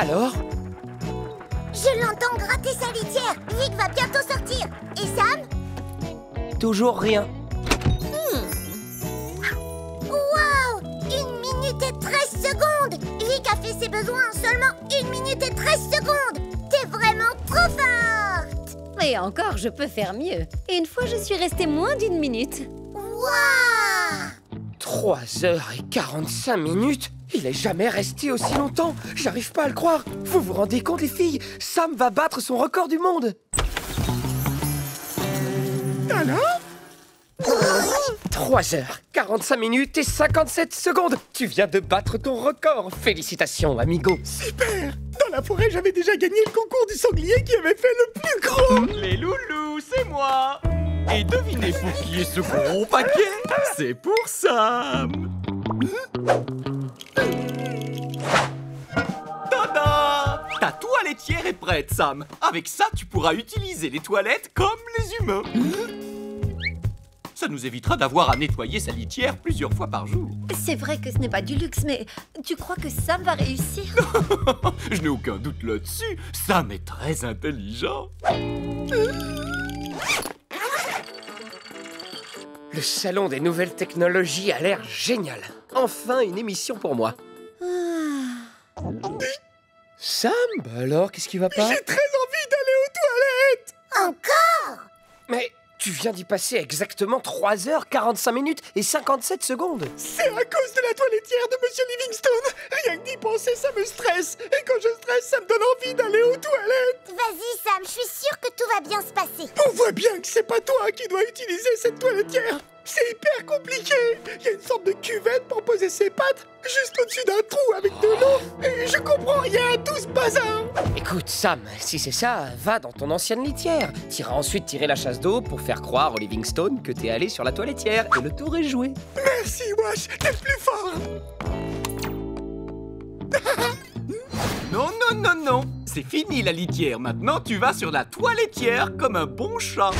Alors? Je l'entends gratter sa litière. Vic va bientôt sortir. Et Sam? Toujours rien. Waouh! 1 minute et 13 secondes! Vic a fait ses besoins en seulement 1 minute et 13 secondes! T'es vraiment trop forte! Et encore, je peux faire mieux. Et une fois, je suis restée moins d'1 minute. Waouh! 3h45. Il est jamais resté aussi longtemps. J'arrive pas à le croire. Vous vous rendez compte, les filles? Sam va battre son record du monde. Alors? 3h45 et 57 secondes. Tu viens de battre ton record. Félicitations, amigo. Super! Dans la forêt, j'avais déjà gagné le concours du sanglier qui avait fait le plus gros! Les loulous, c'est moi! Et devinez pour qui est ce gros paquet? C'est pour Sam! Tada! Ta toiletière est prête, Sam! Avec ça, tu pourras utiliser les toilettes comme les humains! Ça nous évitera d'avoir à nettoyer sa litière plusieurs fois par jour. C'est vrai que ce n'est pas du luxe, mais tu crois que Sam va réussir? Je n'ai aucun doute là-dessus. Sam est très intelligent. Le salon des nouvelles technologies a l'air génial. Enfin, une émission pour moi. Sam, bah alors, qu'est-ce qui va pas? J'ai très envie d'aller aux toilettes! Encore? Mais tu viens d'y passer exactement 3h45 et 57 secondes. C'est à cause de la toiletière de Monsieur Livingstone! Rien que d'y penser, ça me stresse! Et quand je stresse, ça me donne envie d'aller aux toilettes! Vas-y, Sam, je suis sûre que tout va bien se passer. On voit bien que c'est pas toi qui dois utiliser cette toiletière! C'est hyper compliqué! Il y a une sorte de cuvette pour poser ses pattes, juste au-dessus d'un trou avec de l'eau, et je comprends rien à tout ce bazar! Écoute, Sam, si c'est ça, va dans ton ancienne litière. T'iras ensuite tirer la chasse d'eau pour faire croire au Livingstone que t'es allé sur la toiletière et le tour est joué. Merci, Wash, t'es le plus fort! Non, non, non, non. C'est fini la litière. Maintenant, tu vas sur la toiletière comme un bon chat.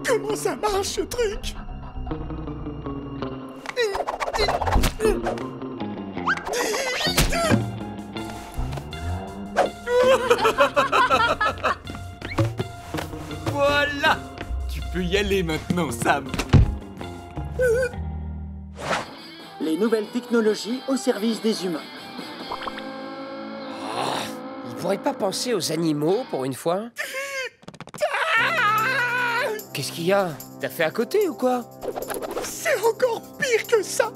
Comment ça marche, ce truc? Voilà. Tu peux y aller maintenant, Sam. Les nouvelles technologies au service des humains. Il pourrait pas penser aux animaux pour une fois? Qu'est-ce qu'il y a? T'as fait à côté ou quoi? C'est encore pire que ça!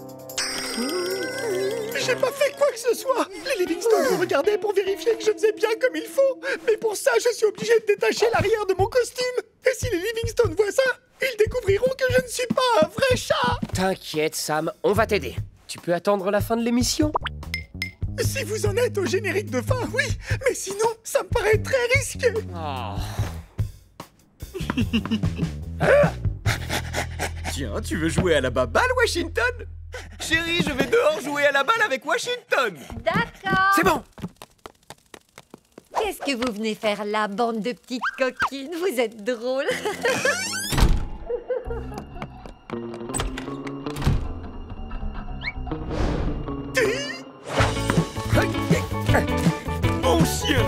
J'ai pas fait quoi que ce soit! Les Livingstone me regardaient pour vérifier que je faisais bien comme il faut, mais pour ça, je suis obligé de détacher l'arrière de mon costume! Et si les Livingstone voient ça, ils découvriront que je ne suis pas un vrai chat! T'inquiète, Sam, on va t'aider. Tu peux attendre la fin de l'émission? Si vous en êtes au générique de fin, oui, mais sinon, ça me paraît très risqué! Tiens, tu veux jouer à la baballe, Washington? Chérie, je vais dehors jouer à la balle avec Washington. D'accord. C'est bon! Qu'est-ce que vous venez faire là, bande de petites coquines? Vous êtes drôles. Mon chien.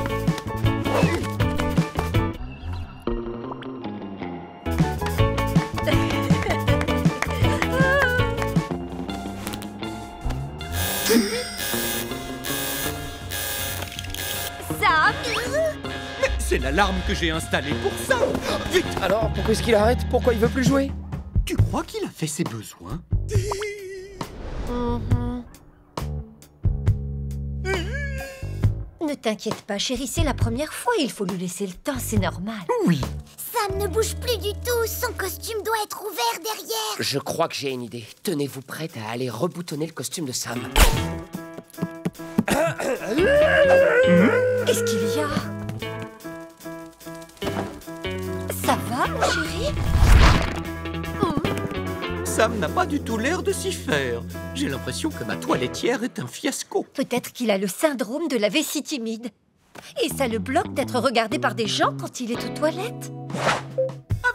Sam! Mais c'est l'alarme que j'ai installée pour ça. Vite. Alors, pourquoi est-ce qu'il arrête? Pourquoi il veut plus jouer? Tu crois qu'il a fait ses besoins? Ne t'inquiète pas, chérie, c'est la première fois. Il faut lui laisser le temps, c'est normal. Oui. Sam ne bouge plus du tout. Son costume doit être ouvert derrière. Je crois que j'ai une idée. Tenez-vous prête à aller reboutonner le costume de Sam. Qu'est-ce qu'il y a? Ça va, mon chéri? Sam n'a pas du tout l'air de s'y faire. J'ai l'impression que ma toiletière est un fiasco. Peut-être qu'il a le syndrome de la vessie timide. Et ça le bloque d'être regardé par des gens quand il est aux toilettes.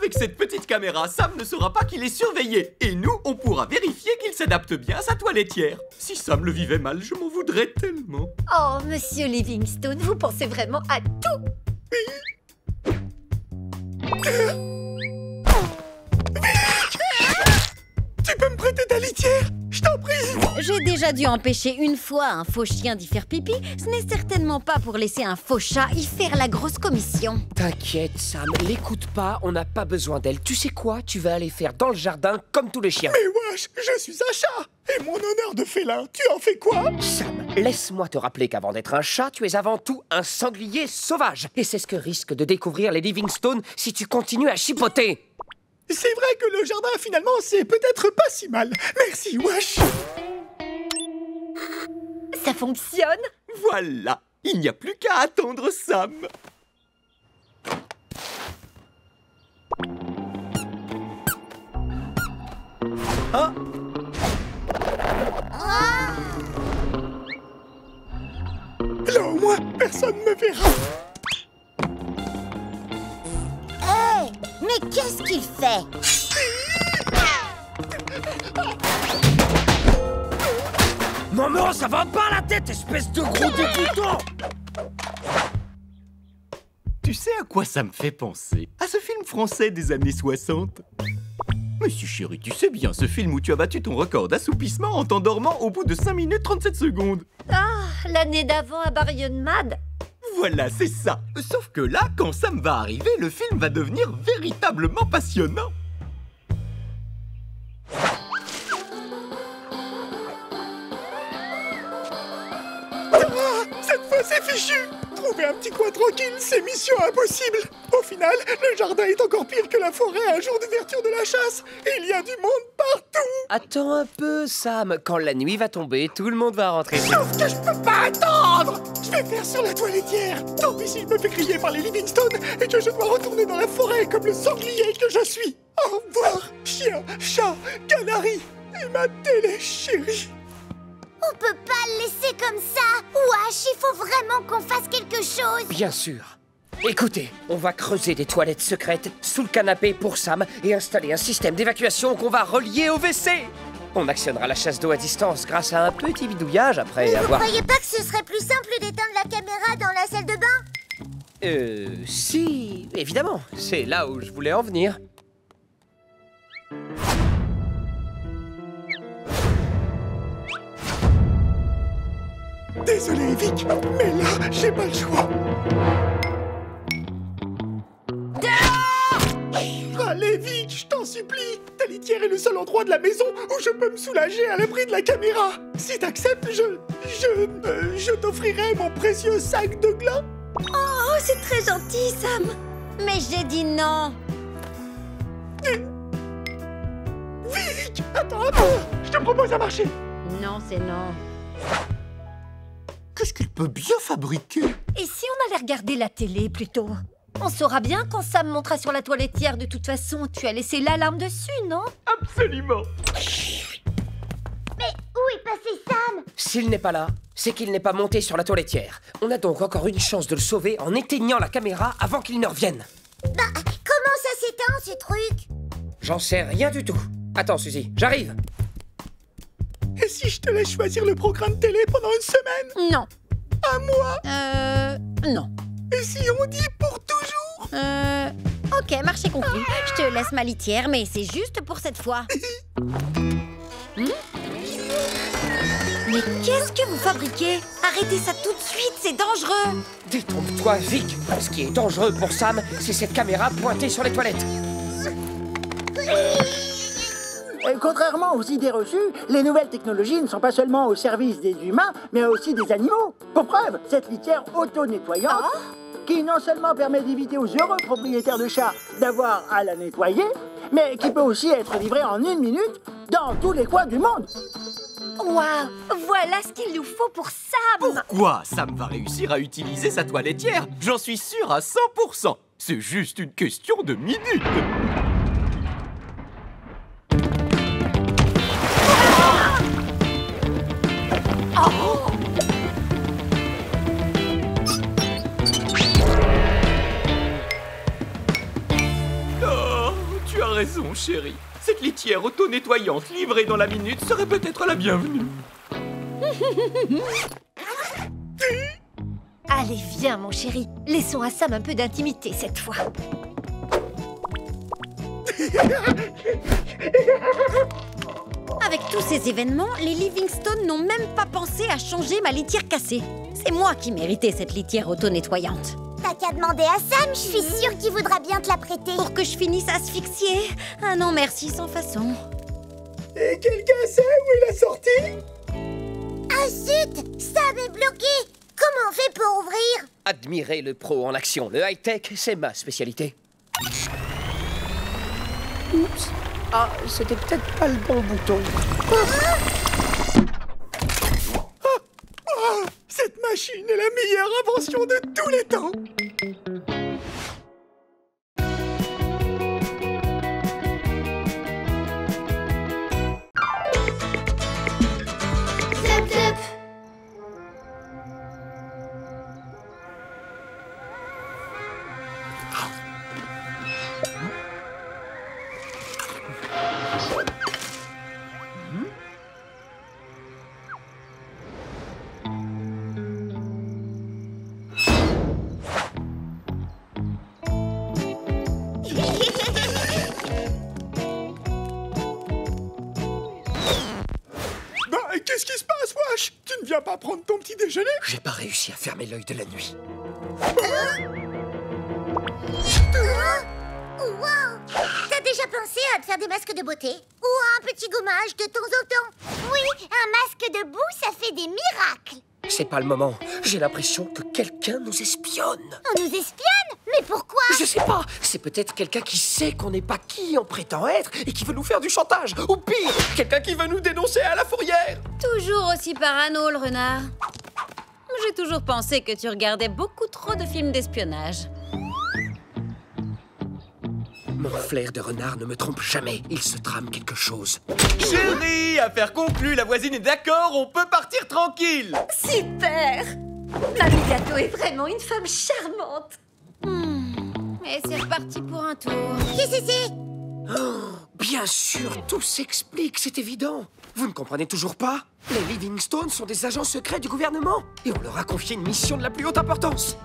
Avec cette petite caméra, Sam ne saura pas qu'il est surveillé. Et nous, on pourra vérifier qu'il s'adapte bien à sa toiletière. Si Sam le vivait mal, je m'en voudrais tellement. Oh, monsieur Livingstone, vous pensez vraiment à tout. Tu peux me prêter ta litière? Je t'en prie! J'ai déjà dû empêcher une fois un faux chien d'y faire pipi. Ce n'est certainement pas pour laisser un faux chat y faire la grosse commission. T'inquiète, Sam, l'écoute pas, on n'a pas besoin d'elle. Tu sais quoi? Tu vas aller faire dans le jardin comme tous les chiens. Mais wesh, je suis un chat! Et mon honneur de félin, tu en fais quoi? Sam, laisse-moi te rappeler qu'avant d'être un chat, tu es avant tout un sanglier sauvage. Et c'est ce que risquent de découvrir les Livingstone si tu continues à chipoter. C'est vrai que le jardin, finalement, c'est peut-être pas si mal. Merci, wesh! Ça fonctionne? Voilà, il n'y a plus qu'à attendre Sam. Hein? Là, au moins, personne me verra. Hé, mais qu'est-ce qu'il fait? Non, ça va pas la tête, espèce de gros débutant! Tu sais à quoi ça me fait penser? À ce film français des années 60. Mais si chérie, tu sais bien, ce film où tu as battu ton record d'assoupissement en t'endormant au bout de 5 minutes 37 secondes. Ah, l'année d'avant à Baryon Mad. Voilà, c'est ça. Sauf que là, quand Sam va arriver, le film va devenir véritablement passionnant. Cette fois, c'est fichu! Trouver un petit coin tranquille, c'est mission impossible! Au final, le jardin est encore pire que la forêt un jour d'ouverture de la chasse! Il y a du monde partout! Attends un peu, Sam. Quand la nuit va tomber, tout le monde va rentrer. Sauf que je peux pas attendre! Je vais faire sur la toiletière! Tant pis si je me fais griller par les Livingstone et que je dois retourner dans la forêt comme le sanglier que je suis! Au revoir, chien, chat, canari et ma télé chérie! On peut pas le laisser comme ça! Wesh, il faut vraiment qu'on fasse quelque chose! Bien sûr. Écoutez, on va creuser des toilettes secrètes sous le canapé pour Sam et installer un système d'évacuation qu'on va relier au WC. On actionnera la chasse d'eau à distance grâce à un petit bidouillage après Vous avoir... croyez pas que ce serait plus simple d'éteindre la caméra dans la salle de bain? Si, évidemment. C'est là où je voulais en venir. Désolé, Vic, mais là, j'ai pas le choix. Allez, Vic, je t'en supplie. Ta litière est le seul endroit de la maison où je peux me soulager à l'abri de la caméra. Si t'acceptes, je t'offrirai mon précieux sac de gland. Oh, c'est très gentil, Sam. Mais j'ai dit non. Vic, attends un peu. Je te propose un marché. Non, c'est non. Qu'est-ce qu'il peut bien fabriquer? Et si on allait regarder la télé plutôt? On saura bien quand Sam montera sur la toiletière. De toute façon, tu as laissé l'alarme dessus, non? Absolument. Mais où est passé Sam? S'il n'est pas là, c'est qu'il n'est pas monté sur la toiletière. On a donc encore une chance de le sauver en éteignant la caméra avant qu'il ne revienne. Bah, comment ça s'éteint, ce truc? J'en sais rien du tout. Attends, Suzy, j'arrive. Et si je te laisse choisir le programme télé pendant une semaine? Non. Un mois? Non. Et si on dit pour toujours? Ok, marché conclu. Je te laisse ma litière, mais c'est juste pour cette fois. Mais qu'est-ce que vous fabriquez? Arrêtez ça tout de suite, c'est dangereux. Détrompe-toi, Vic. Ce qui est dangereux pour Sam, c'est cette caméra pointée sur les toilettes. Contrairement aux idées reçues, les nouvelles technologies ne sont pas seulement au service des humains, mais aussi des animaux. Pour preuve, cette litière auto-nettoyante, qui non seulement permet d'éviter aux heureux propriétaires de chats d'avoir à la nettoyer, mais qui peut aussi être livrée en 1 minute dans tous les coins du monde. Waouh, voilà ce qu'il nous faut pour Sam. Pourquoi Sam va réussir à utiliser sa toiletière? J'en suis sûr à 100%. C'est juste une question de minutes. Oh, raison, chérie. Cette litière auto-nettoyante livrée dans la minute serait peut-être la bienvenue. Allez, viens, mon chéri. Laissons à Sam un peu d'intimité cette fois. Avec tous ces événements, les Livingstone n'ont même pas pensé à changer ma litière cassée. C'est moi qui méritais cette litière auto-nettoyante. T'as qu'à demander à Sam, je suis sûre qu'il voudra bien te la prêter. Pour que je finisse asphyxiée? Ah non, merci, sans façon. Et quelqu'un sait où est la sortie? Ah zut, Sam est bloqué. Comment on fait pour ouvrir? Admirez le pro en action. Le high-tech, c'est ma spécialité. Oups. Ah, c'était peut-être pas le bon bouton. Cette machine est la meilleure invention de tous les temps. Zep, zep. Qu'est-ce qui se passe, wesh? Tu ne viens pas prendre ton petit déjeuner? J'ai pas réussi à fermer l'œil de la nuit. Wow! T'as déjà pensé à te faire des masques de beauté? Ou un petit gommage de temps en temps? Oui, un masque de boue, ça fait des miracles! C'est pas le moment. J'ai l'impression que quelqu'un nous espionne. On nous espionne? Mais pourquoi? Je sais pas. C'est peut-être quelqu'un qui sait qu'on n'est pas qui on prétend être et qui veut nous faire du chantage. Ou pire, quelqu'un qui veut nous dénoncer à la fourrière. Toujours aussi parano, le renard. J'ai toujours pensé que tu regardais beaucoup trop de films d'espionnage. Mon flair de renard ne me trompe jamais. Il se trame quelque chose. Chérie, affaire conclue, la voisine est d'accord, on peut partir tranquille. Super! Mamie Gâteau est vraiment une femme charmante. Et c'est reparti pour un tour. Qu'est-ce que c'est? Bien sûr, tout s'explique, c'est évident. Vous ne comprenez toujours pas? Les Livingstone sont des agents secrets du gouvernement. Et on leur a confié une mission de la plus haute importance.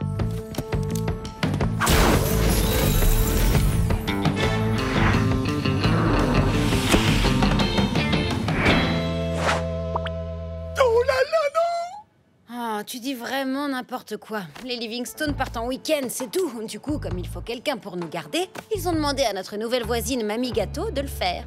Oh là là, non! Oh, tu dis vraiment n'importe quoi. Les Livingstone partent en week-end, c'est tout. Du coup, comme il faut quelqu'un pour nous garder, ils ont demandé à notre nouvelle voisine, Mamie Gâteau, de le faire.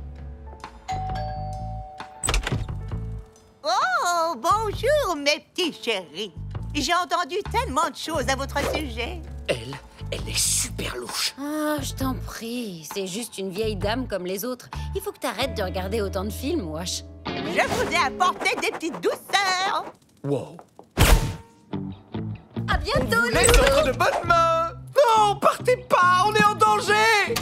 Oh, bonjour, mes petits chéris. J'ai entendu tellement de choses à votre sujet. Elle est super louche. Oh, je t'en prie, c'est juste une vieille dame comme les autres. Il faut que t'arrêtes de regarder autant de films, wesh. Je vous ai apporté des petites douceurs. Wow. À bientôt, Laisse entre de bonnes mains. Non, partez pas, on est en danger.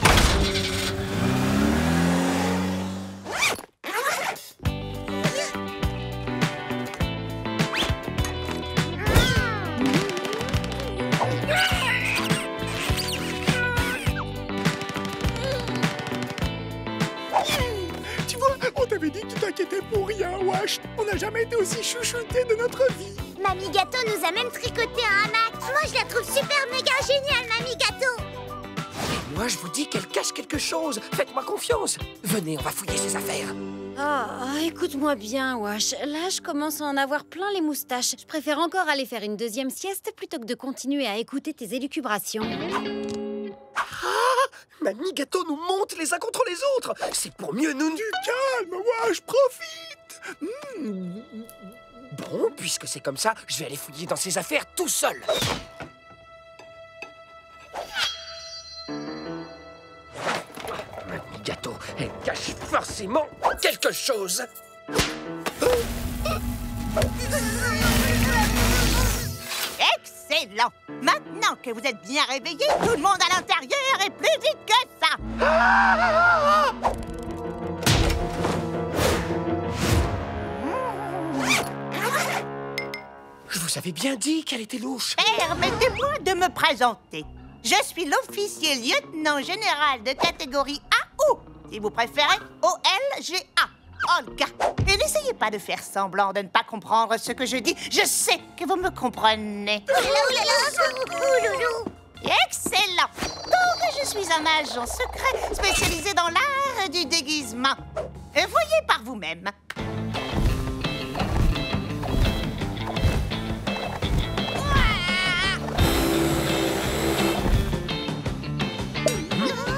Tu vois, on t'avait dit que tu t'inquiétais pour rien, wesh. On n'a jamais été aussi chouchoutés de notre vie. Mamie Gâteau nous a même tricoté un hamac. Moi, je la trouve super méga géniale, Mamie Gâteau. Et moi, je vous dis qu'elle cache quelque chose. Faites-moi confiance. Venez, on va fouiller ses affaires. Oh, écoute-moi bien, wesh. Là, je commence à en avoir plein les moustaches. Je préfère encore aller faire une deuxième sieste plutôt que de continuer à écouter tes élucubrations. Mamie Gâteau nous monte les uns contre les autres. C'est pour mieux nous... Du calme, wesh, profite. Bon, puisque c'est comme ça, je vais aller fouiller dans ses affaires tout seul. Mamie Gâteau, elle cache forcément quelque chose. Excellent. Maintenant que vous êtes bien réveillés, tout le monde à l'intérieur est plus vite que ça. Je vous avais bien dit qu'elle était louche. Permettez-moi de me présenter. Je suis l'officier lieutenant général de catégorie A ou Et vous préférez O-L-G-A. Olga. Et n'essayez pas de faire semblant de ne pas comprendre ce que je dis. Je sais que vous me comprenez. Excellent. Donc, je suis un agent secret spécialisé dans l'art du déguisement. Voyez par vous-même.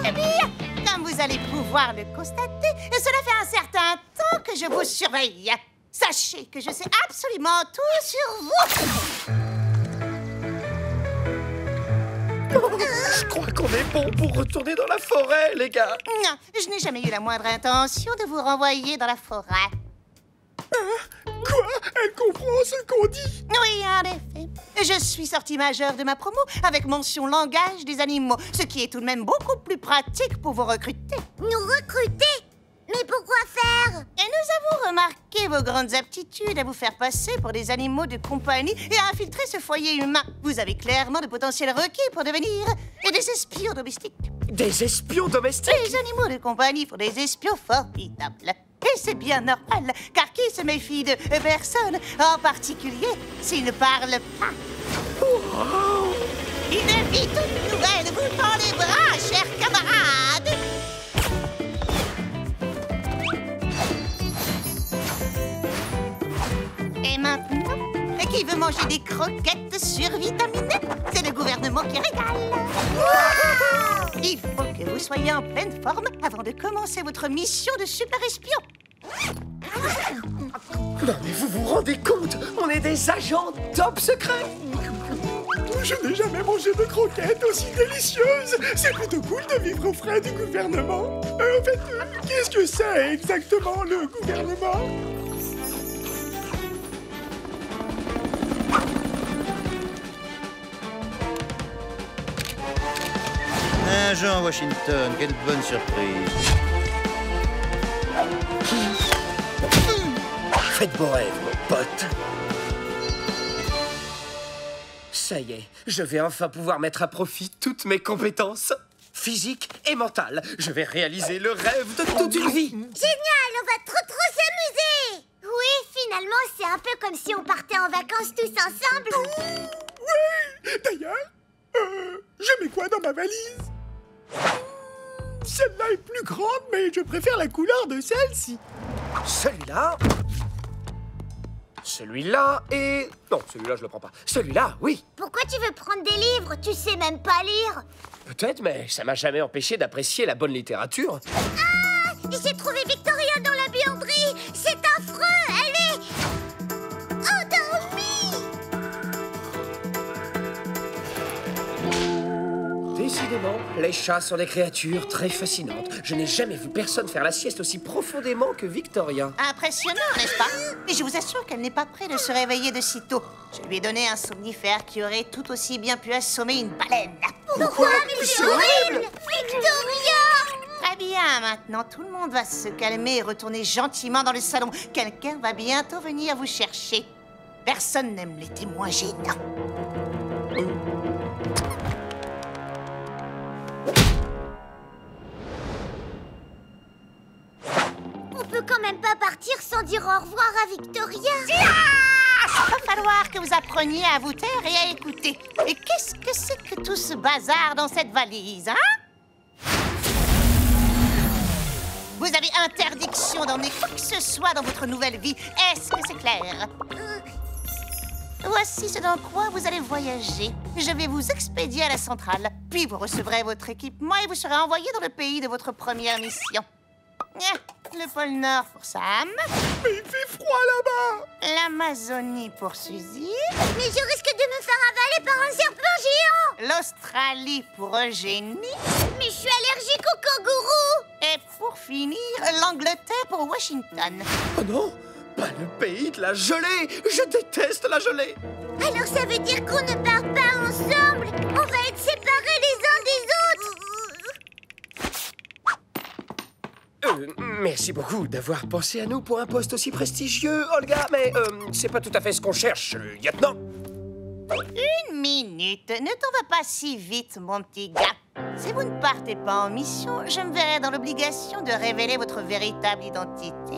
Eh bien, comme vous allez pouvoir le constater, cela fait un certain temps que je vous surveille. Sachez que je sais absolument tout sur vous. Je crois qu'on est bon pour retourner dans la forêt, les gars. Non, je n'ai jamais eu la moindre intention de vous renvoyer dans la forêt. Quoi? Elle comprend ce qu'on dit? Oui, en effet. Je suis sortie majeure de ma promo avec mention langage des animaux, ce qui est tout de même beaucoup plus pratique pour vous recruter. Nous recruter? Mais pourquoi faire? Et nous avons remarqué vos grandes aptitudes à vous faire passer pour des animaux de compagnie et à infiltrer ce foyer humain. Vous avez clairement de potentiel requis pour devenir des espions domestiques. Des espions domestiques? Les animaux de compagnie font des espions formidables. Et c'est bien normal, car qui se méfie de personne, en particulier s'il ne parle pas? Wow. Une vie toute nouvelle vous tend les bras, chers camarades! Et maintenant, qui veut manger des croquettes survitaminées? C'est le gouvernement qui régale! Il faut que vous soyez en pleine forme avant de commencer votre mission de super espion. Non mais vous vous rendez compte? On est des agents top secrets. Je n'ai jamais mangé de croquettes aussi délicieuses. C'est plutôt cool de vivre aux frais du gouvernement. En fait, qu'est-ce que c'est exactement, le gouvernement? Agent Washington, quelle bonne surprise. Faites vos rêves, mon pote. Ça y est, je vais enfin pouvoir mettre à profit toutes mes compétences physiques et mentales. Je vais réaliser le rêve de toute une vie. Génial, on va trop s'amuser. Oui, finalement, c'est un peu comme si on partait en vacances tous ensemble. Oui. D'ailleurs, je mets quoi dans ma valise? Celle-là est plus grande, mais je préfère la couleur de celle-ci. Celui-là. Celui-là et... Non, celui-là, je le prends pas. Celui-là, oui. Pourquoi tu veux prendre des livres? Tu sais même pas lire. Peut-être, mais ça m'a jamais empêché d'apprécier la bonne littérature. Ah! J'ai trouvé Victoria dans la buanderie. C'est affreux, elle est... endormie. Décidément, les chats sont des créatures très fascinantes. Je n'ai jamais vu personne faire la sieste aussi profondément que Victoria. Impressionnant, n'est-ce pas? Mais je vous assure qu'elle n'est pas prête de se réveiller de sitôt. Je lui ai donné un somnifère qui aurait tout aussi bien pu assommer une baleine. Pourquoi? Mais c'est horrible. Victoria! Très bien, maintenant tout le monde va se calmer et retourner gentiment dans le salon. Quelqu'un va bientôt venir vous chercher. Personne n'aime les témoins gênants. On peut quand même pas partir sans dire au revoir à Victoria. Il va falloir que vous appreniez à vous taire et à écouter. Et qu'est-ce que c'est que tout ce bazar dans cette valise, hein? Vous avez interdiction d'emmener quoi que ce soit dans votre nouvelle vie. Est-ce que c'est clair? Voici ce dans quoi vous allez voyager. Je vais vous expédier à la centrale. Puis vous recevrez votre équipement et vous serez envoyé dans le pays de votre première mission. Le pôle Nord pour Sam. Mais il fait froid là-bas. L'Amazonie pour Suzy. Mais je risque de me faire avaler par un serpent géant. L'Australie pour Eugénie. Mais je suis allergique aux kangourous. Et pour finir, l'Angleterre pour Washington. Oh non, pas le pays de la gelée. Je déteste la gelée. Alors ça veut dire qu'on ne part pas ensemble. On va être séparés les uns des autres. Merci beaucoup d'avoir pensé à nous pour un poste aussi prestigieux, Olga, mais c'est pas tout à fait ce qu'on cherche, lieutenant. Une minute, ne t'en va pas si vite, mon petit gars. Si vous ne partez pas en mission, je me verrai dans l'obligation de révéler votre véritable identité.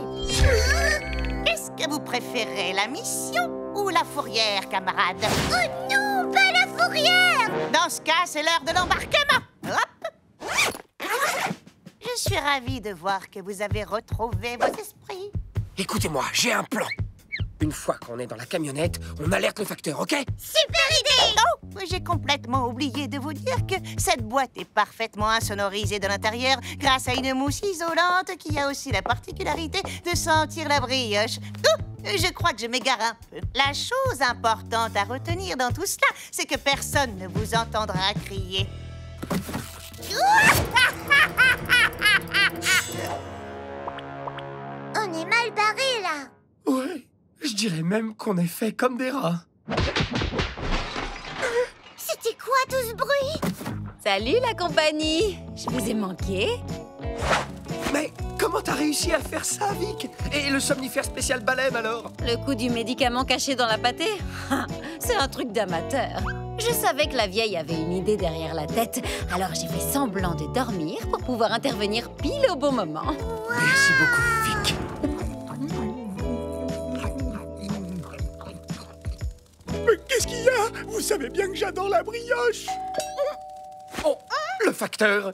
Est-ce que vous préférez la mission ou la fourrière, camarade? Oh non, pas la fourrière! Dans ce cas, c'est l'heure de l'embarquement. Hop! Je suis ravie de voir que vous avez retrouvé vos esprits. Écoutez-moi, j'ai un plan. Une fois qu'on est dans la camionnette, on alerte le facteur, ok? Super idée! Oh, j'ai complètement oublié de vous dire que cette boîte est parfaitement insonorisée de l'intérieur grâce à une mousse isolante qui a aussi la particularité de sentir la brioche. Oh, je crois que je m'égare un peu. La chose importante à retenir dans tout cela, c'est que personne ne vous entendra crier. On est mal barré là. Ouais, je dirais même qu'on est fait comme des rats. C'était quoi tout ce bruit? Salut la compagnie! Je vous ai manqué. Mais comment t'as réussi à faire ça, Vic? Et le somnifère spécial baleine, alors? Le coup du médicament caché dans la pâtée? C'est un truc d'amateur. Je savais que la vieille avait une idée derrière la tête, alors j'ai fait semblant de dormir pour pouvoir intervenir pile au bon moment. Merci beaucoup, Vic. Mais qu'est-ce qu'il y a? Vous savez bien que j'adore la brioche. Oh, le facteur!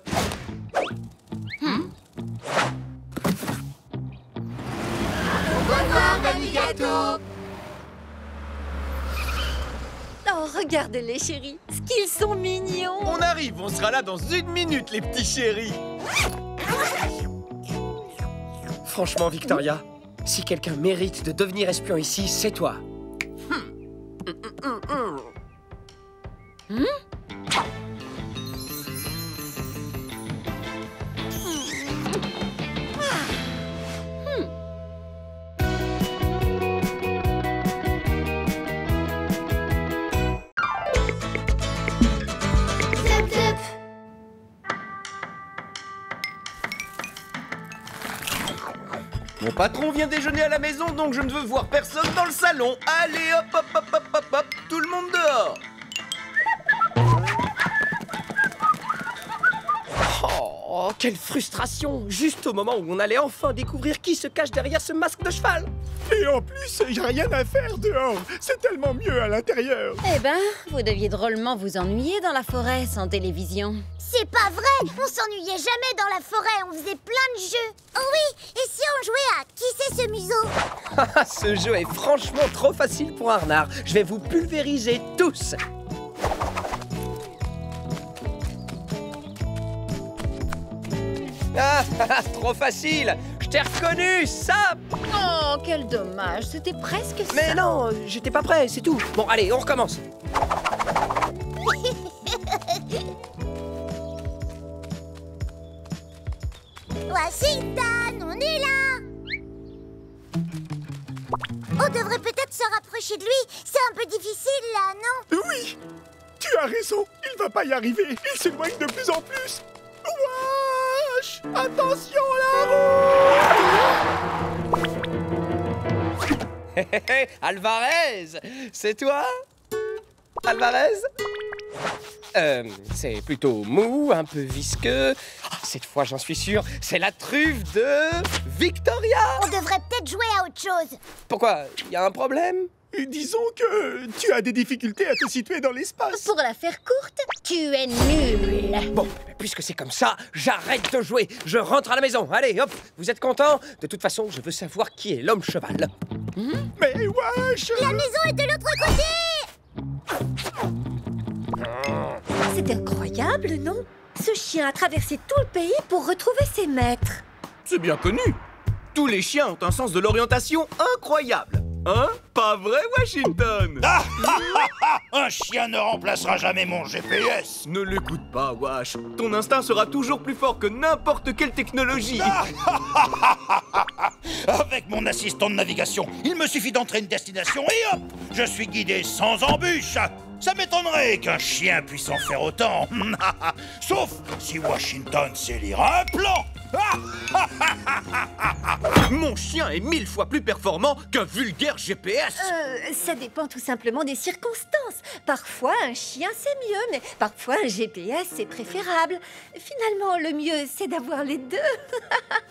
Oh, regardez-les, chéris. Ce qu'ils sont mignons. On arrive, on sera là dans 1 minute, les petits chéris. Franchement, Victoria, si quelqu'un mérite de devenir espion ici, c'est toi. Mon patron vient déjeuner à la maison, donc je ne veux voir personne dans le salon. Allez, hop, hop, hop, hop, hop, hop, tout le monde dehors. Oh, quelle frustration! Juste au moment où on allait enfin découvrir qui se cache derrière ce masque de cheval. Et en plus, il n'y a rien à faire dehors. C'est tellement mieux à l'intérieur. Eh ben, vous deviez drôlement vous ennuyer dans la forêt sans télévision. C'est pas vrai! On s'ennuyait jamais dans la forêt, on faisait plein de jeux. Oh oui, et si on jouait à Qui c'est ce museau? Ce jeu est franchement trop facile pour un renard. Je vais vous pulvériser tous. Ah, trop facile! Je t'ai reconnu, Sam! Oh, quel dommage, c'était presque ça. Mais non, j'étais pas prêt, c'est tout. Bon, allez, on recommence. Washington, on est là! On devrait peut-être se rapprocher de lui. C'est un peu difficile là, non? Oui, tu as raison. Il va pas y arriver. Il s'éloigne de plus en plus. Wesh! Attention la route! Hé, hé, hé, Alvarez, c'est toi? Alvarez? C'est plutôt mou, un peu visqueux. Ah, cette fois, j'en suis sûr, c'est la truffe de Victoria! On devrait peut-être jouer à autre chose. Pourquoi? Y a un problème? Disons que tu as des difficultés à te situer dans l'espace. Pour la faire courte, tu es nul. Bon, puisque c'est comme ça, j'arrête de jouer. Je rentre à la maison. Allez, hop, vous êtes contents? De toute façon, je veux savoir qui est l'homme cheval. Mais wesh! La maison est de l'autre côté! C'est incroyable, non? Ce chien a traversé tout le pays pour retrouver ses maîtres. C'est bien connu. Tous les chiens ont un sens de l'orientation incroyable. Hein? Pas vrai, Washington? Un chien ne remplacera jamais mon GPS. Ne l'écoute pas, Wash. Ton instinct sera toujours plus fort que n'importe quelle technologie. Avec mon assistant de navigation, il me suffit d'entrer une destination et hop, je suis guidé sans embûche. Ça m'étonnerait qu'un chien puisse en faire autant. Sauf si Washington sait lire un plan. Mon chien est 1000 fois plus performant qu'un vulgaire GPS. Ça dépend tout simplement des circonstances. Parfois, un chien, c'est mieux, mais parfois, un GPS, c'est préférable. Finalement, le mieux, c'est d'avoir les deux.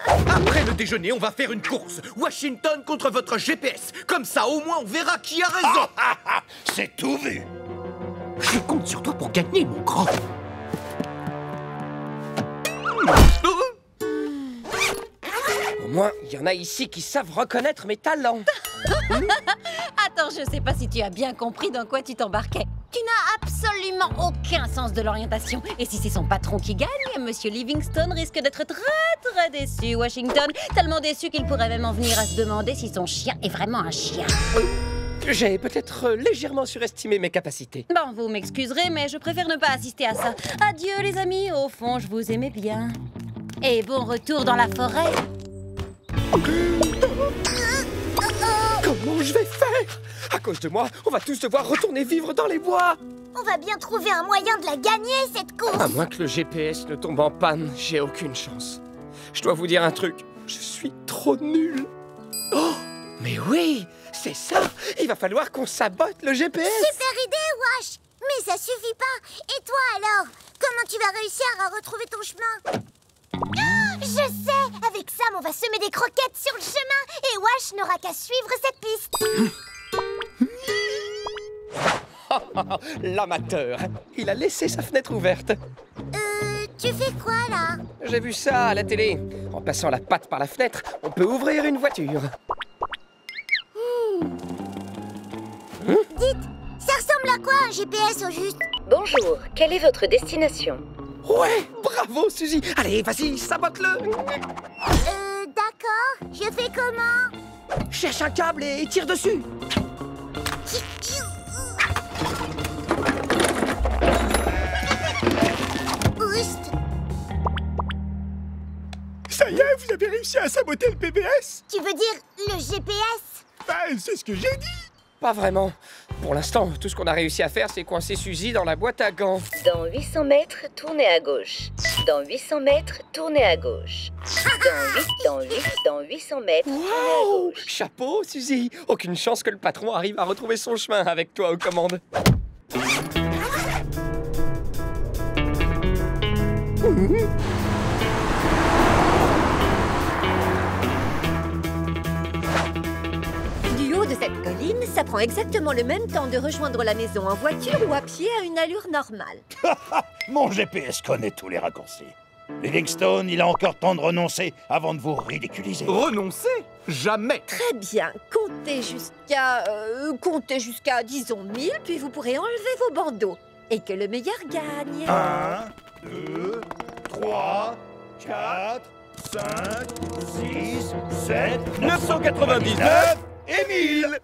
Après le déjeuner, on va faire une course. Washington contre votre GPS. Comme ça, au moins, on verra qui a raison. C'est tout vu. Je compte sur toi pour gagner, mon grand. Au moins, il y en a ici qui savent reconnaître mes talents. Attends, je sais pas si tu as bien compris dans quoi tu t'embarquais. Tu n'as absolument aucun sens de l'orientation. Et si c'est son patron qui gagne, Monsieur Livingstone risque d'être très déçu, Washington. Tellement déçu qu'il pourrait même en venir à se demander si son chien est vraiment un chien. J'ai peut-être légèrement surestimé mes capacités. Bon, vous m'excuserez, mais je préfère ne pas assister à ça. Adieu, les amis. Au fond, je vous aimais bien. Et bon retour dans la forêt. Comment je vais faire? À cause de moi, on va tous devoir retourner vivre dans les bois. On va bien trouver un moyen de la gagner, cette course. À moins que le GPS ne tombe en panne, j'ai aucune chance. Je dois vous dire un truc, je suis trop nul. Oh, mais oui, c'est ça. Il va falloir qu'on sabote le GPS. Super idée, Wash. Mais ça suffit pas. Et toi alors? Comment tu vas réussir à retrouver ton chemin? Je sais. Avec Sam, on va semer des croquettes sur le chemin. Et Wash n'aura qu'à suivre cette piste. L'amateur. Il a laissé sa fenêtre ouverte. Tu fais quoi là? J'ai vu ça à la télé. En passant la patte par la fenêtre, on peut ouvrir une voiture. Dites, ça ressemble à quoi un GPS au juste? Bonjour, quelle est votre destination? Ouais, bravo Suzy. Allez, vas-y, sabote-le. D'accord. Je fais comment? Cherche un câble et tire dessus. Boost. Ça y est, vous avez réussi à saboter le PBS? Tu veux dire le GPS? Ben, c'est ce que j'ai dit. Pas vraiment. Pour l'instant, tout ce qu'on a réussi à faire, c'est coincer Suzy dans la boîte à gants. Dans 800 mètres, tournez à gauche. Dans 800 mètres, tournez à gauche. Dans 800 mètres, tournez à Wow! gauche. Chapeau, Suzy. Aucune chance que le patron arrive à retrouver son chemin avec toi aux commandes. Du haut de cette colline, ça prend exactement le même temps de rejoindre la maison en voiture ou à pied à une allure normale. Mon GPS connaît tous les raccourcis. Livingstone, il a encore temps de renoncer avant de vous ridiculiser. Renoncer? Jamais. Très bien, comptez jusqu'à, disons, 1000, puis vous pourrez enlever vos bandeaux. Et que le meilleur gagne. 1, 2, 3, 4, 5, 6, 7, 999 et 1000.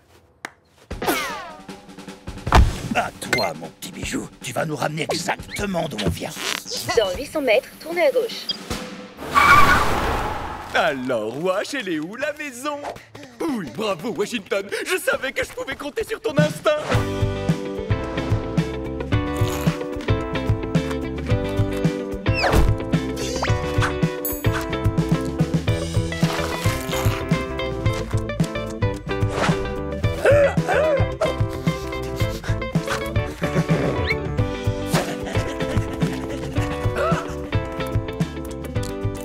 À toi, mon petit bijou. Tu vas nous ramener exactement d'où on vient. Dans 800 mètres, tournez à gauche. Alors, Wash, elle est où, la maison? Oui, bravo, Washington. Je savais que je pouvais compter sur ton instinct.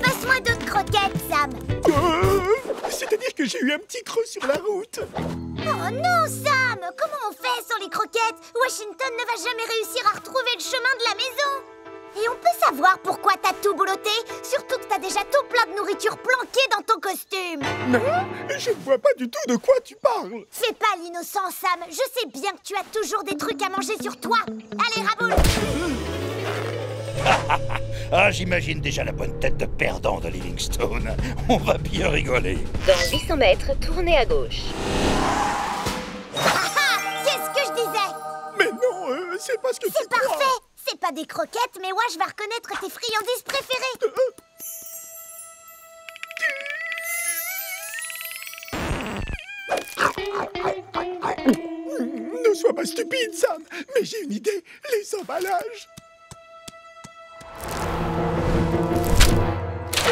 Passe-moi d'autres croquettes, Sam. C'est-à-dire que j'ai eu un petit creux sur la route. Oh non, Sam! Comment on fait sans les croquettes? Washington ne va jamais réussir à retrouver le chemin de la maison. Et on peut savoir pourquoi t'as tout boulotté? Surtout que t'as déjà tout plein de nourriture planquée dans ton costume. Non, je ne vois pas du tout de quoi tu parles. Fais pas l'innocent, Sam. Je sais bien que tu as toujours des trucs à manger sur toi. Allez, raboule! Ah, j'imagine déjà la bonne tête de perdant de Livingstone. On va bien rigoler. Dans 800 mètres, tournez à gauche. Qu'est-ce que je disais? Mais non, c'est pas ce que tu C'est crois. parfait! C'est pas des croquettes, mais Wash va reconnaître tes friandises préférées. Ne sois pas stupide, Sam. Mais j'ai une idée. Les emballages.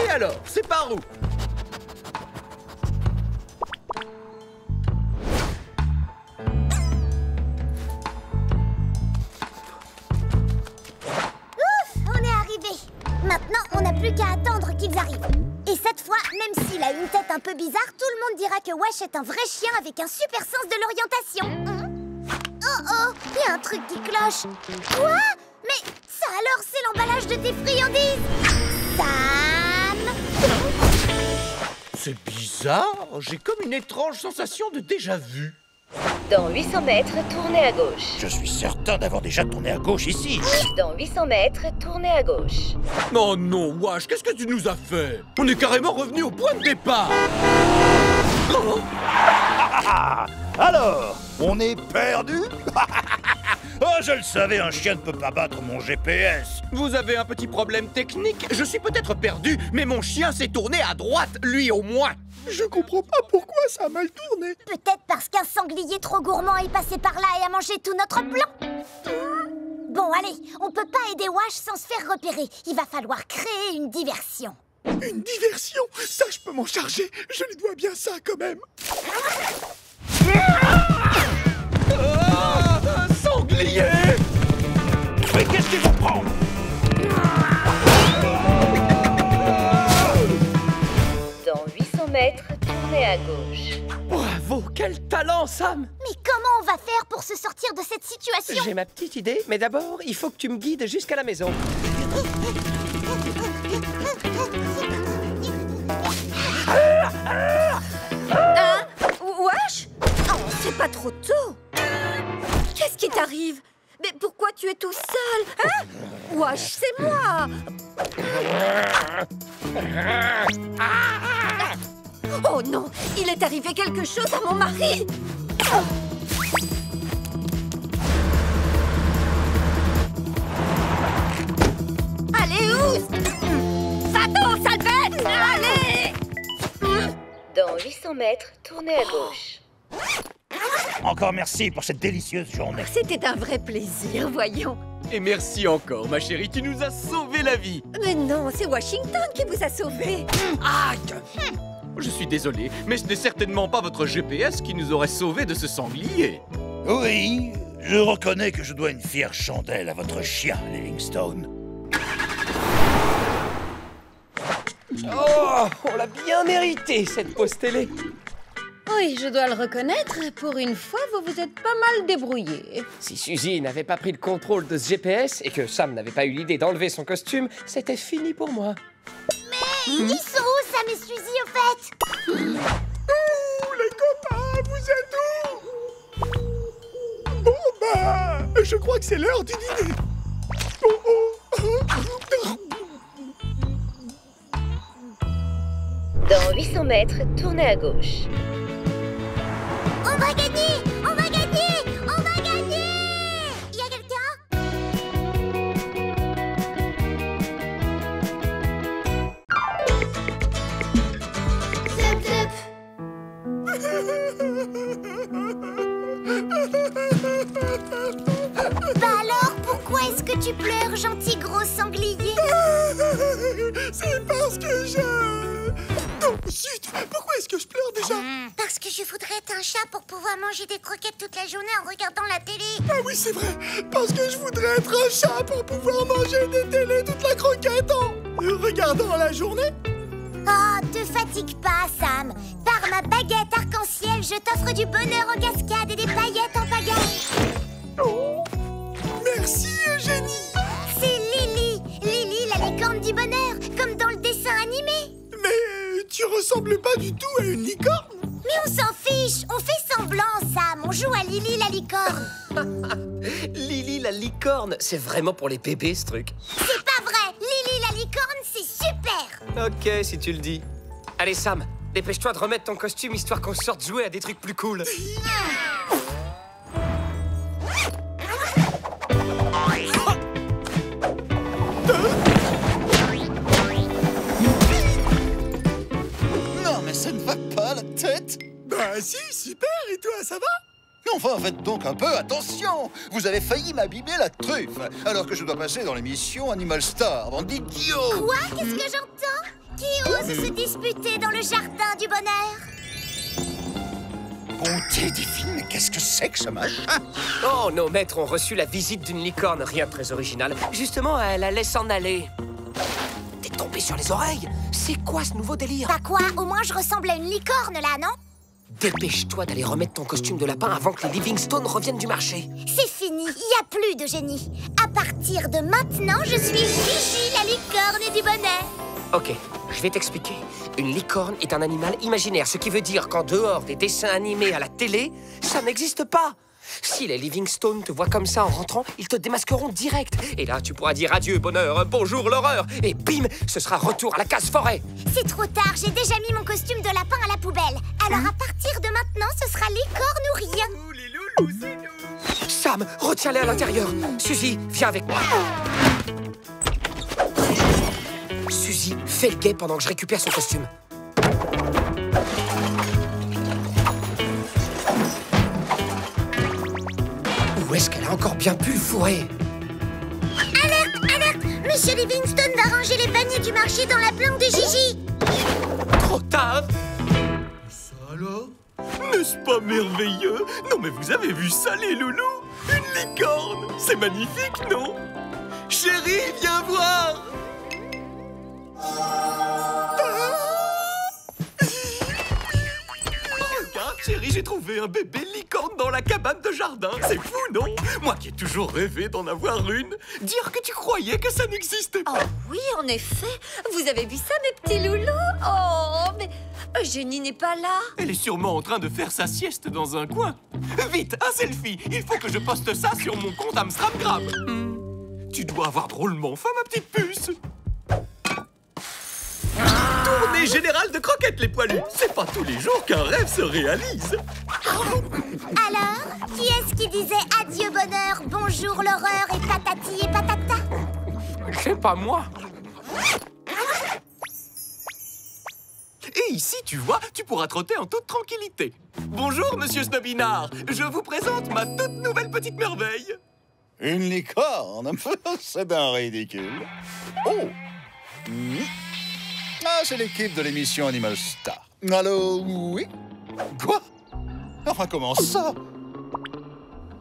Et alors, c'est par où? On est arrivé. Maintenant, on n'a plus qu'à attendre qu'ils arrivent. Et cette fois, même s'il a une tête un peu bizarre, tout le monde dira que Wesh est un vrai chien avec un super sens de l'orientation. Oh, il y a un truc qui cloche. Quoi? Mais ça alors, c'est l'emballage de tes friandises. Sam! C'est bizarre, j'ai comme une étrange sensation de déjà-vu. Dans 800 mètres, tournez à gauche. Je suis certain d'avoir déjà tourné à gauche ici. Dans 800 mètres, tournez à gauche. Oh non, Wesh, qu'est-ce que tu nous as fait? On est carrément revenu au point de départ. Oh. Alors, on est perdu? Oh, je le savais, un chien ne peut pas battre mon GPS. Vous avez un petit problème technique. Je suis peut-être perdu, mais mon chien s'est tourné à droite, lui au moins. Je comprends pas pourquoi ça a mal tourné. Peut-être parce qu'un sanglier trop gourmand est passé par là et a mangé tout notre plan. Bon, allez, on peut pas aider Wesh sans se faire repérer. Il va falloir créer une diversion. Une diversion? Ça, je peux m'en charger. Je lui dois bien ça, quand même. Un sanglier! Mais qu'est-ce qui vous prend? Dans 800 mètres, tournez à gauche. Bravo, quel talent, Sam! Mais comment on va faire pour se sortir de cette situation? J'ai ma petite idée, mais d'abord, il faut que tu me guides jusqu'à la maison. Wesh? Oh, c'est pas trop tôt. Qu'est-ce qui t'arrive? Mais pourquoi tu es tout seul? Hein? Wesh, c'est moi. Oh non, il est arrivé quelque chose à mon mari. Allez, ouse! Va-t'en, sale bête! Allez! Dans 800 mètres, tournez à gauche. Encore merci pour cette délicieuse journée. C'était un vrai plaisir, voyons. Et merci encore, ma chérie, tu nous as sauvé la vie. Mais non, c'est Washington qui vous a sauvé. Aïe! Je suis désolé, mais ce n'est certainement pas votre GPS qui nous aurait sauvés de ce sanglier. Oui, je reconnais que je dois une fière chandelle à votre chien, Livingstone. Oh, on l'a bien mérité, cette pause télé. Oui, je dois le reconnaître, pour une fois, vous vous êtes pas mal débrouillé. Si Suzy n'avait pas pris le contrôle de ce GPS et que Sam n'avait pas eu l'idée d'enlever son costume, c'était fini pour moi. Mais ils sont où, Sam et Suzy, au fait? Ouh, les copains, vous êtes où? Bon, bah, je crois que c'est l'heure du dîner. Dans 800 mètres, tournez à gauche. On va gagner! On va gagner! On va gagner! Y a quelqu'un? Zip, zip. Bah alors, pourquoi est-ce que tu pleures, gentil gros sanglier? C'est parce que Oh, zut! Pourquoi est-ce que je pleure déjà? Parce que je voudrais être un chat pour pouvoir manger des croquettes toute la journée en regardant la télé. Ah oui, c'est vrai! Parce que je voudrais être un chat pour pouvoir manger des télés toute la croquette en regardant la journée. Oh, te fatigue pas, Sam. Par ma baguette arc-en-ciel, je t'offre du bonheur en cascade et des paillettes en pagaille. Oh, merci, Eugénie. C'est Lily. Lily, la licorne du bonheur, comme dans le dessin animé. Mais tu ressembles pas du tout à une licorne. Mais on s'en fiche, on fait semblant, Sam. On joue à Lily la licorne. Lily la licorne, c'est vraiment pour les bébés ce truc. C'est pas vrai. Lily la licorne, c'est super. Ok, si tu le dis. Allez Sam, dépêche-toi de remettre ton costume histoire qu'on sorte jouer à des trucs plus cool. Non, mais ça ne va pas, la tête. Bah si, super. Et toi, ça va? Enfin, faites donc un peu attention. Vous avez failli m'abîmer la truffe, alors que je dois passer dans l'émission Animal Star, dans d'idiots. Quoi? Qu'est-ce que j'entends? Qui osent se disputer dans le jardin du bonheur? Bonté divine, mais qu'est-ce que c'est que ce machin? Oh, nos maîtres ont reçu la visite d'une licorne, rien de très original. Justement, elle allait s'en aller. T'es tombé sur les oreilles? C'est quoi ce nouveau délire? Bah quoi, au moins je ressemble à une licorne là, non? Dépêche-toi d'aller remettre ton costume de lapin avant que les Livingstone reviennent du marché. C'est fini, il n'y a plus de génie. À partir de maintenant, je suis Gigi, la licorne du bonheur. Ok, je vais t'expliquer. Une licorne est un animal imaginaire, ce qui veut dire qu'en dehors des dessins animés à la télé, ça n'existe pas. Si les Livingstone te voient comme ça en rentrant, ils te démasqueront direct. Et là, tu pourras dire adieu bonheur, bonjour l'horreur. Et bim, ce sera retour à la casse-forêt. C'est trop tard, j'ai déjà mis mon costume de lapin à la poubelle. Alors à partir de maintenant, ce sera licorne ou rien. Nous, les loulous, c'est nous. Sam, retiens-les à l'intérieur. Suzy, viens avec moi. Suzy, fais le guet pendant que je récupère son costume. Où est-ce qu'elle a encore bien pu le fourrer? Alerte, alerte! Monsieur Livingstone va ranger les paniers du marché dans la planque de Gigi. Trop tard. Ça alors? N'est-ce pas merveilleux? Non mais vous avez vu ça les loulous? Une licorne! C'est magnifique, non? Chérie, viens voir! Regarde, chérie, j'ai trouvé un bébé licorne dans la cabane de jardin. C'est fou, non? Moi qui ai toujours rêvé d'en avoir une. Dire que tu croyais que ça n'existait pas. Oh oui, en effet. Vous avez vu ça, mes petits loulous? Oh, mais Eugénie n'est pas là. Elle est sûrement en train de faire sa sieste dans un coin. Vite, un selfie. Il faut que je poste ça sur mon compte Amstramgram. Tu dois avoir drôlement faim, ma petite puce. Tournée générale de croquettes, les poilus. C'est pas tous les jours qu'un rêve se réalise. Alors, qui est-ce qui disait adieu bonheur, bonjour l'horreur et patati et patata? C'est pas moi. Et ici, tu vois, tu pourras trotter en toute tranquillité. Bonjour, monsieur Snobinard. Je vous présente ma toute nouvelle petite merveille. Une licorne? C'est bien ridicule. Oh! Ah, c'est l'équipe de l'émission Animal Star. Allô, oui? Quoi? Enfin, comment ça?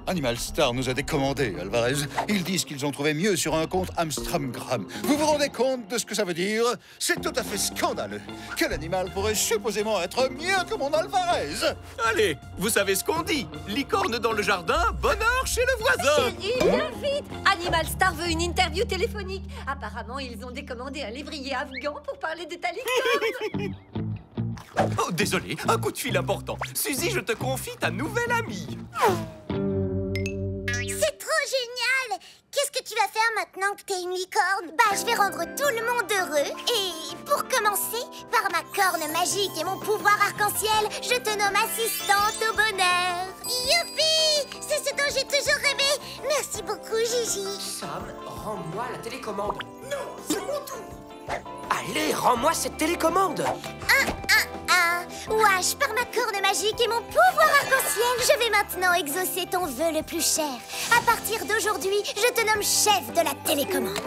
Animal Star nous a décommandé, Alvarez. Ils disent qu'ils ont trouvé mieux sur un compte Amstramgram. Vous vous rendez compte de ce que ça veut dire? C'est tout à fait scandaleux. Quel animal pourrait supposément être mieux que mon Alvarez? Allez, vous savez ce qu'on dit. Licorne dans le jardin, bonheur chez le voisin. Chérie, viens vite. Animal Star veut une interview téléphonique. Apparemment, ils ont décommandé un lévrier afghan pour parler de ta licorne. Oh, désolé, un coup de fil important. Suzy, je te confie ta nouvelle amie. C'est trop génial! Qu'est-ce que tu vas faire maintenant que t'es une licorne? Bah, je vais rendre tout le monde heureux. Et pour commencer, par ma corne magique et mon pouvoir arc-en-ciel, je te nomme assistante au bonheur. Youpi! C'est ce dont j'ai toujours rêvé. Merci beaucoup, Gigi. Sam, rends-moi la télécommande. Non, c'est mon tour. Allez, rends-moi cette télécommande. Wesh, par ma corne magique et mon pouvoir arc-en-ciel, je vais maintenant exaucer ton vœu le plus cher. À partir d'aujourd'hui, je te nomme chef de la télécommande.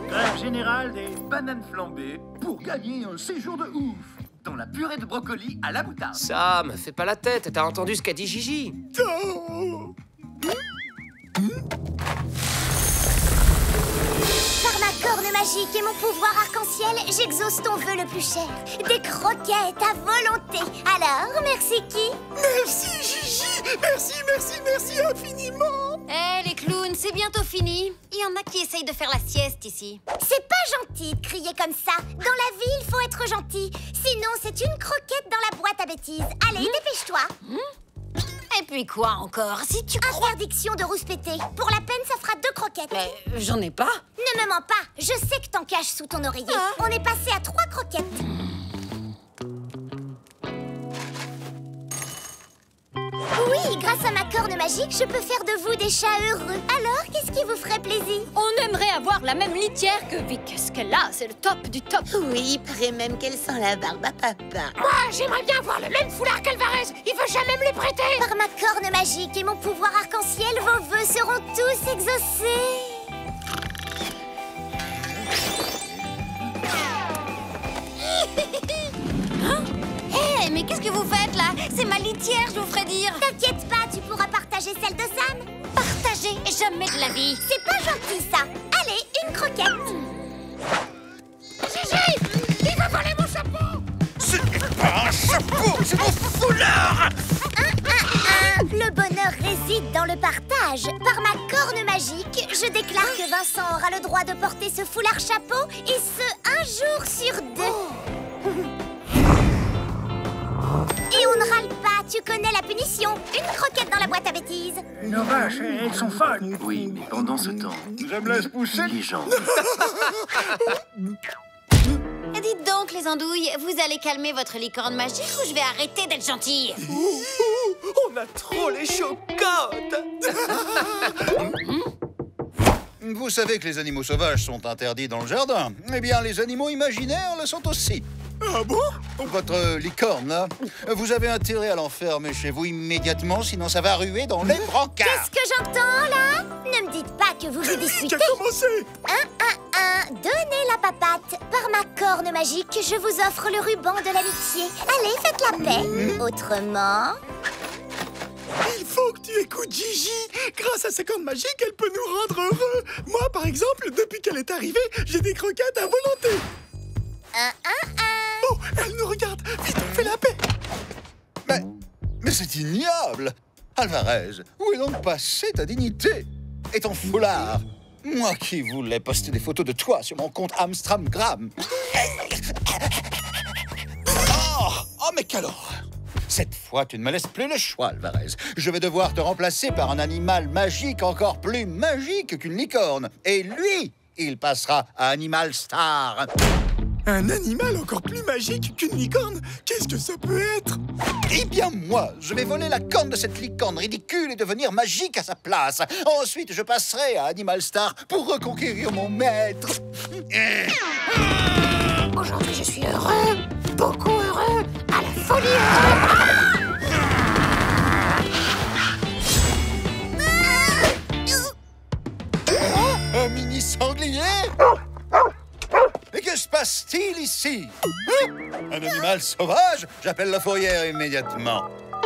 Grève générale des bananes flambées pour gagner un séjour de ouf dans la purée de brocoli à la moutarde. Sam, fais pas la tête, t'as entendu ce qu'a dit Gigi? Par ma corne magique et mon pouvoir arc-en-ciel, j'exauce ton vœu le plus cher. Des croquettes à volonté. Alors, merci qui? Merci Gigi. Merci infiniment. Eh, les clowns, c'est bientôt fini. Il y en a qui essayent de faire la sieste ici. C'est pas gentil de crier comme ça. Dans la vie, il faut être gentil. Sinon, c'est une croquette dans la boîte à bêtises. Allez, dépêche-toi. Et puis quoi encore? Si tu crois... Interdiction de rouspéter. Pour la peine, ça fera 2 croquettes. Mais j'en ai pas. Ne me mens pas. Je sais que t'en caches sous ton oreiller. On est passé à 3 croquettes. Oui, grâce à ma corne magique, je peux faire de vous des chats heureux. Alors, qu'est-ce qui vous ferait plaisir? On aimerait avoir la même litière que Vic. Qu'est-ce qu'elle a? C'est le top du top. Oui, il paraît même qu'elle sent la barbe à papa. Moi, j'aimerais bien avoir le même foulard qu'Alvarez. Il veut jamais me le prêter. Par ma corne magique et mon pouvoir arc-en-ciel, vos vœux seront tous exaucés. Hé, mais qu'est-ce que vous faites là? C'est ma litière, je vous ferai dire. T'inquiète pas, tu pourras partager celle de Sam. Partager? Jamais de la vie. C'est pas gentil ça. Allez, une croquette. Gigi, il va voler mon chapeau. C'est pas un chapeau, c'est mon foulard. Le bonheur réside dans le partage. Par ma corne magique, je déclare que Vincent aura le droit de porter ce foulard chapeau, et ce, 1 jour sur 2. Et on ne râle pas, tu connais la punition. Une croquette dans la boîte à bêtises. Nos vaches, elles sont folles. Oui, mais pendant ce temps, Je me laisse pousser. les gens... Dites donc, les andouilles, vous allez calmer votre licorne magique ou je vais arrêter d'être gentille? On a trop les chocottes. Vous savez que les animaux sauvages sont interdits dans le jardin. Eh bien, les animaux imaginaires le sont aussi. Ah bon? Votre licorne, là, vous avez intérêt à l'enfermer chez vous immédiatement, sinon ça va ruer dans les brancards. Qu'est-ce que j'entends là? Ne me dites pas que vous vous disputez. Qui a commencé? Donnez la papate. Par ma corne magique, je vous offre le ruban de l'amitié. Allez, faites la paix. Autrement... Il faut que tu écoutes Gigi. Grâce à sa corne magique, elle peut nous rendre heureux. Moi, par exemple, depuis qu'elle est arrivée, j'ai des croquettes à volonté. Oh, elle nous regarde. Vite, on fait la paix. Mais c'est ignoble. Alvarez, où est donc passée ta dignité et ton foulard? Moi qui voulais poster des photos de toi sur mon compte Amstramgram. Oh, mais quelle horreur! Cette fois, tu ne me laisses plus le choix, Alvarez. Je vais devoir te remplacer par un animal magique encore plus magique qu'une licorne. Et lui, il passera à Animal Star. Un animal encore plus magique qu'une licorne? Qu'est-ce que ça peut être? Eh bien, moi, je vais voler la corne de cette licorne ridicule et devenir magique à sa place. Ensuite, je passerai à Animal Star pour reconquérir mon maître. Aujourd'hui, je suis heureux, beaucoup heureux, à la folie heureux. Un mini sanglier? Mais que se passe-t-il ici? Un animal sauvage? J'appelle la fourrière immédiatement.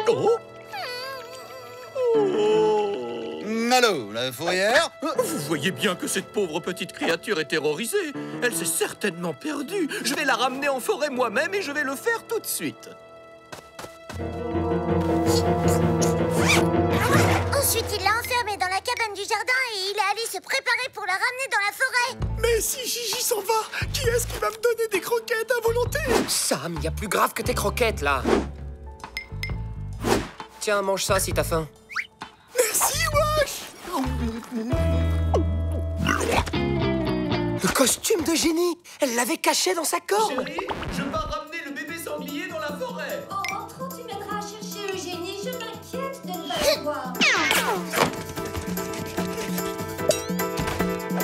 Oh? Allô, la fourrière? Vous voyez bien que cette pauvre petite créature est terrorisée. Elle s'est certainement perdue. Je vais la ramener en forêt moi-même et je vais le faire tout de suite. Ensuite, il l'a enfermée dans la cabane du jardin et il est allé se préparer pour la ramener dans la forêt. Mais si Gigi s'en va, qui est-ce qui va me donner des croquettes à volonté? Sam, il y a plus grave que tes croquettes, là. Tiens, mange ça si t'as faim. Merci, wesh! Le costume de génie! Elle l'avait caché dans sa corne! Chérie, je pars ramener le bébé sanglier dans la forêt. En rentrant, tu m'aideras à chercher Eugénie. Je m'inquiète de ne pas la voir.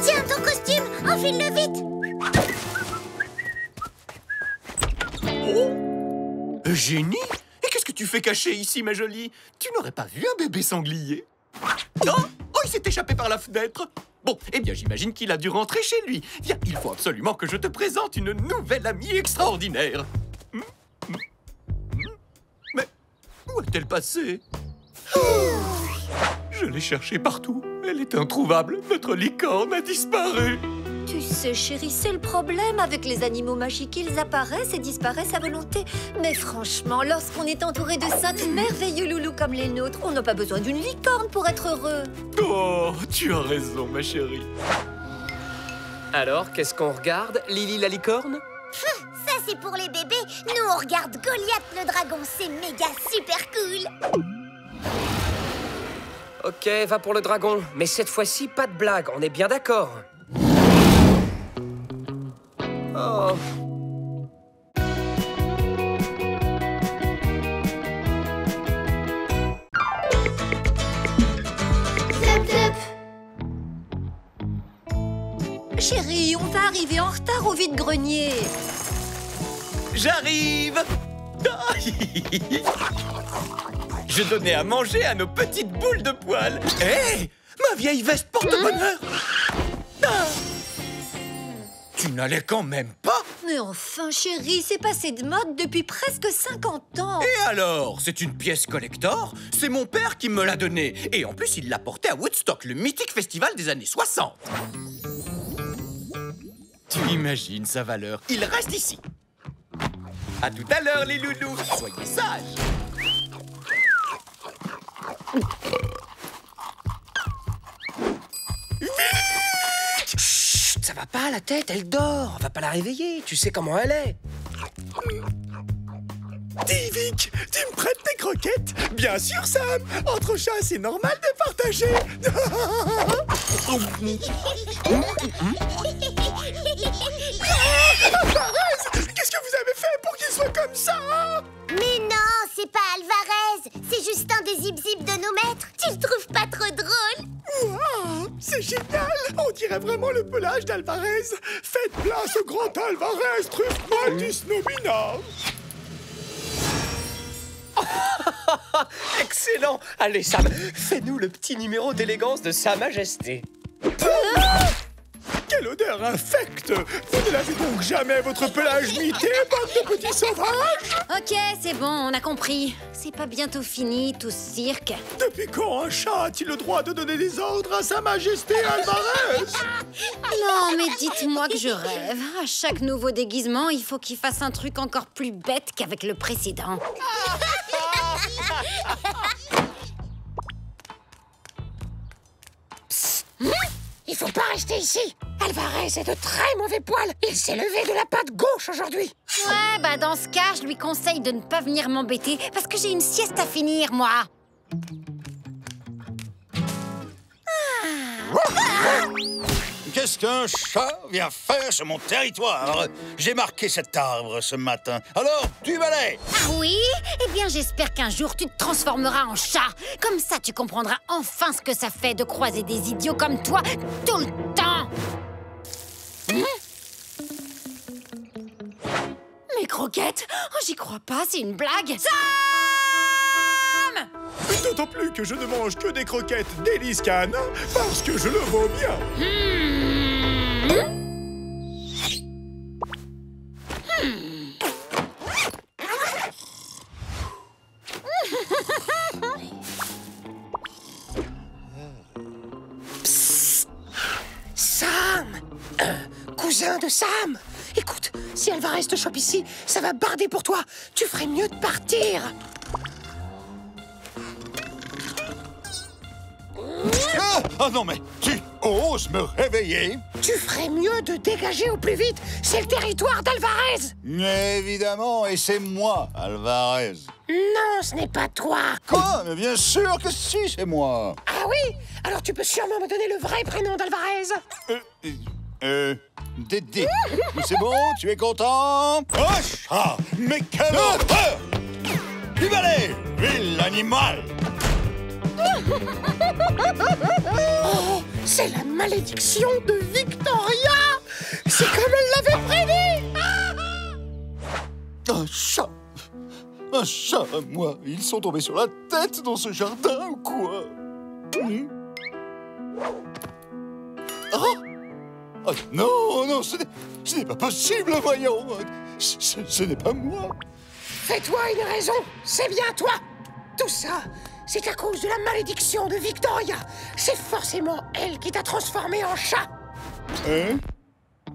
Tiens, ton costume, enfile-le vite. Oh! Eugénie? Et qu'est-ce que tu fais caché ici, ma jolie? Tu n'aurais pas vu un bébé sanglier? Oh, il s'est échappé par la fenêtre. Bon, eh bien, j'imagine qu'il a dû rentrer chez lui. Viens, il faut absolument que je te présente une nouvelle amie extraordinaire. Mais où est-elle passée? Je l'ai cherchée partout. Elle est introuvable. Notre licorne a disparu. Tu sais, chérie, c'est le problème avec les animaux magiques. Ils apparaissent et disparaissent à volonté. Mais franchement, lorsqu'on est entouré de cinq merveilleux loulous comme les nôtres, on n'a pas besoin d'une licorne pour être heureux. Oh, tu as raison, ma chérie. Alors, qu'est-ce qu'on regarde, Lily la licorne? Ça, c'est pour les bébés. Nous, on regarde Goliath le dragon. C'est méga super cool. Ok, va pour le dragon. Mais cette fois-ci, pas de blague, on est bien d'accord. Oh. Chérie, on va arriver en retard au vide-grenier. J'arrive. Je donnais à manger à nos petites boules de poils. Hé, ma vieille veste porte-bonheur. Tu n'allais quand même pas Mais enfin, chérie, c'est passé de mode depuis presque 50 ans. Et alors? C'est une pièce collector? C'est mon père qui me l'a donnée. Et en plus, il l'a portée à Woodstock, le mythique festival des années 60. Tu imagines sa valeur? Il reste ici. À tout à l'heure, les loulous. Soyez sages. Vite! Chut, ça va pas, la tête, elle dort. On va pas la réveiller, tu sais comment elle est. Dis, Vic, tu me prêtes tes croquettes? Bien sûr, Sam. Entre chats, c'est normal de partager. Qu'est-ce que vous avez fait pour qu'il soit comme ça? Mais non, c'est pas Alvarez. C'est juste un des zip-zip de nos maîtres. Tu le trouves pas trop drôle? Wow, c'est génial. On dirait vraiment le pelage d'Alvarez. Faites place au grand Alvarez, truffe Maltus Nobina. Excellent! Allez, Sam, fais-nous le petit numéro d'élégance de Sa Majesté. Quelle odeur infecte! Vous ne l'avez donc jamais votre pelage mité, bande de petits sauvages? Ok, c'est bon, on a compris. C'est pas bientôt fini, tout ce cirque. Depuis quand un chat a-t-il le droit de donner des ordres à Sa Majesté Alvarez? Non, mais dites-moi que je rêve. À chaque nouveau déguisement, il faut qu'il fasse un truc encore plus bête qu'avec le précédent. Il faut pas rester ici. Alvarez est de très mauvais poil. Il s'est levé de la patte gauche aujourd'hui. Ouais, bah dans ce cas, je lui conseille de ne pas venir m'embêter parce que j'ai une sieste à finir, moi. Qu'est-ce qu'un chat vient faire sur mon territoire? J'ai marqué cet arbre ce matin. Alors, du balai! Ah oui? Eh bien, j'espère qu'un jour, tu te transformeras en chat. Comme ça, tu comprendras enfin ce que ça fait de croiser des idiots comme toi tout le temps. Mes croquettes? Oh, j'y crois pas, c'est une blague. Sam! D'autant plus que je ne mange que des croquettes d'Hélice Kahn parce que je le vaux bien. Psst. Sam! Cousin de Sam! Écoute, si Alvarez te chope ici, ça va barder pour toi. Tu ferais mieux de partir. Ah non, mais tu oses me réveiller? Tu ferais mieux de dégager au plus vite. C'est le territoire d'Alvarez. Évidemment, et c'est moi, Alvarez. Non, ce n'est pas toi. Quoi? Mais bien sûr que si, c'est moi. Ah oui? Alors tu peux sûrement me donner le vrai prénom d'Alvarez. Dédé. C'est bon? Tu es content? Oh, chat! Mais quelle horreur! Du balai! Vil animal! Oh, c'est la malédiction de Victoria! C'est comme elle l'avait prédit! Un chat! Un chat à moi! Ils sont tombés sur la tête dans ce jardin ou quoi? Oh! Oh, non, non, ce n'est pas possible, voyons! Ce n'est pas moi! Fais-toi une raison, c'est bien toi! Tout ça, c'est à cause de la malédiction de Victoria! C'est forcément elle qui t'a transformé en chat! Hein?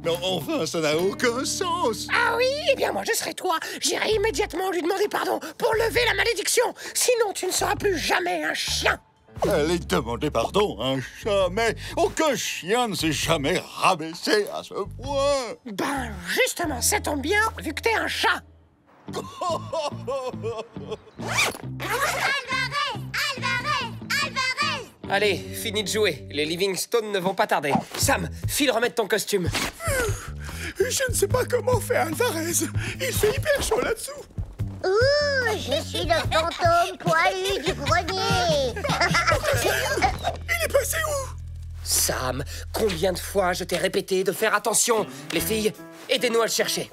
Non, enfin, ça n'a aucun sens! Ah oui? Eh bien moi je serai toi! J'irai immédiatement lui demander pardon pour lever la malédiction! Sinon tu ne seras plus jamais un chien! Allez demander pardon, un chat, mais aucun chien ne s'est jamais rabaissé à ce point! Ben justement, ça tombe bien, vu que t'es un chat! Alvarez! Alvarez! Alvarez! Allez, fini de jouer. Les Livingstone ne vont pas tarder. Sam, file remettre ton costume. Je ne sais pas comment faire Alvarez. Il fait hyper chaud là-dessous. Ouh, je suis le fantôme poilu du grenier. Il est passé où? Sam, combien de fois je t'ai répété de faire attention? Les filles, aidez-nous à le chercher.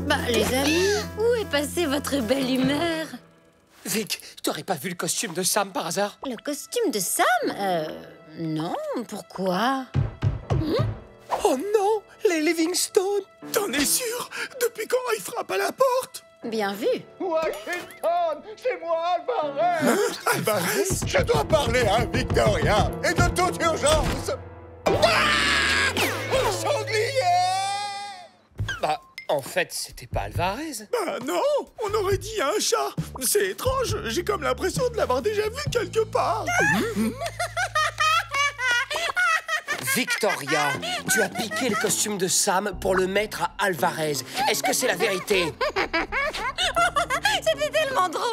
Bah, les amis, où est passée votre belle humeur? Vic, t'aurais n'aurais pas vu le costume de Sam par hasard? Le costume de Sam? Non, pourquoi? Oh non, les Livingstone! T'en es sûr? Depuis quand il frappe à la porte? Bien vu. Washington, c'est moi, Alvarez. Alvarez? Je dois parler à Victoria, et de toute urgence. Un sanglier! Bah, en fait, c'était pas Alvarez. Bah non, on aurait dit un chat. C'est étrange, j'ai comme l'impression de l'avoir déjà vu quelque part. Victoria, tu as piqué le costume de Sam pour le mettre à Alvarez. Est-ce que c'est la vérité? C'était tellement drôle.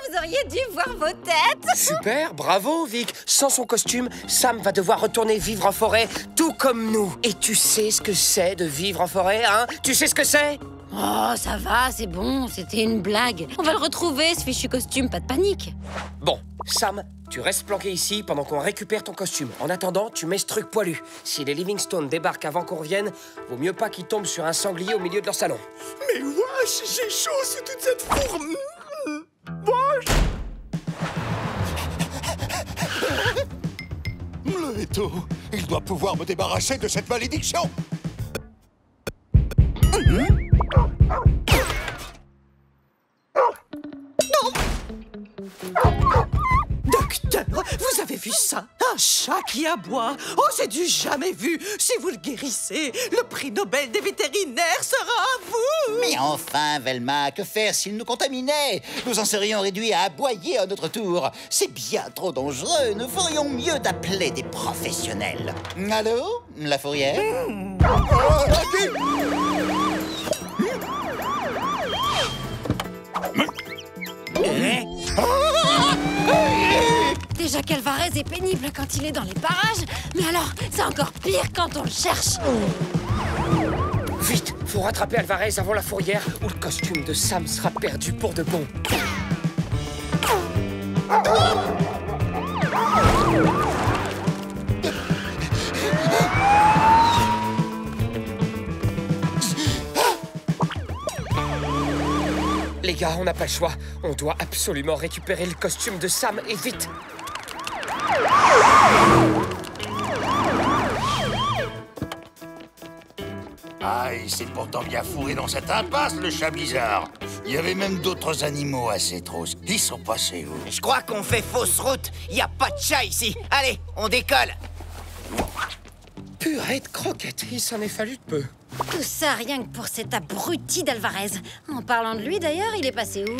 Vous auriez dû voir vos têtes. Super, bravo Vic. Sans son costume, Sam va devoir retourner vivre en forêt, tout comme nous. Et tu sais ce que c'est de vivre en forêt, hein? Tu sais ce que c'est? Oh, ça va, c'est bon, c'était une blague. On va le retrouver, ce fichu costume, pas de panique. Bon, Sam, tu restes planqué ici pendant qu'on récupère ton costume. En attendant, tu mets ce truc poilu. Si les Livingstone débarquent avant qu'on revienne, vaut mieux pas qu'ils tombent sur un sanglier au milieu de leur salon. Mais wesh, j'ai chaud sous toute cette fourme. Wesh. Le Héto, il doit pouvoir me débarrasser de cette malédiction. Docteur, vous avez vu ça? Un chat qui aboie? Oh, c'est du jamais vu! Si vous le guérissez, le prix Nobel des vétérinaires sera à vous! Mais enfin, Velma, que faire s'il nous contaminait? Nous en serions réduits à aboyer à notre tour. C'est bien trop dangereux. Nous ferions mieux d'appeler des professionnels. Allô, la fourrière? Déjà qu'Alvarez est pénible quand il est dans les parages, mais alors, c'est encore pire quand on le cherche. Vite, faut rattraper Alvarez avant la fourrière ou le costume de Sam sera perdu pour de bon. Les gars, on n'a pas le choix. On doit absolument récupérer le costume de Sam et vite. Aïe, c'est pourtant bien fourré dans cette impasse, le chat bizarre. Il y avait même d'autres animaux assez trop. Ils sont passés où? Je crois qu'on fait fausse route. Il n'y a pas de chat ici. Allez, on décolle. Purée de croquettes, il s'en est fallu de peu. Tout ça rien que pour cet abruti d'Alvarez. En parlant de lui d'ailleurs, il est passé où?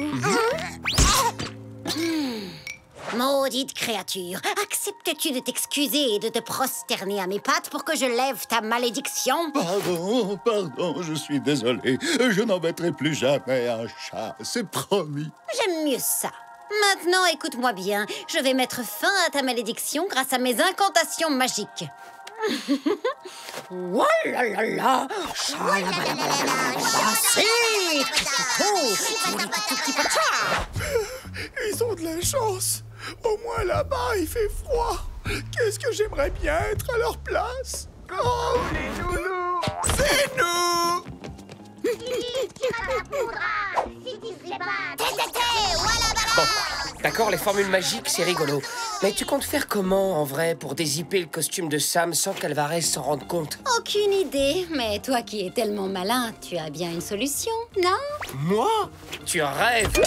Maudite créature, acceptes-tu de t'excuser et de te prosterner à mes pattes pour que je lève ta malédiction? Pardon, je suis désolé. Je n'embêterai plus jamais un chat, c'est promis. J'aime mieux ça. Maintenant, écoute-moi bien. Je vais mettre fin à ta malédiction grâce à mes incantations magiques. Walala, Ils ont de la chance. Au moins là-bas, il fait froid. Qu'est-ce que j'aimerais bien être à leur place. Oh, les nounous, c'est nous. Bon, d'accord, les formules magiques, c'est rigolo. Mais tu comptes faire comment, en vrai, pour dézipper le costume de Sam sans qu'Alvarez s'en rende compte? Aucune idée, mais toi qui es tellement malin, tu as bien une solution, non? Moi? Tu rêves?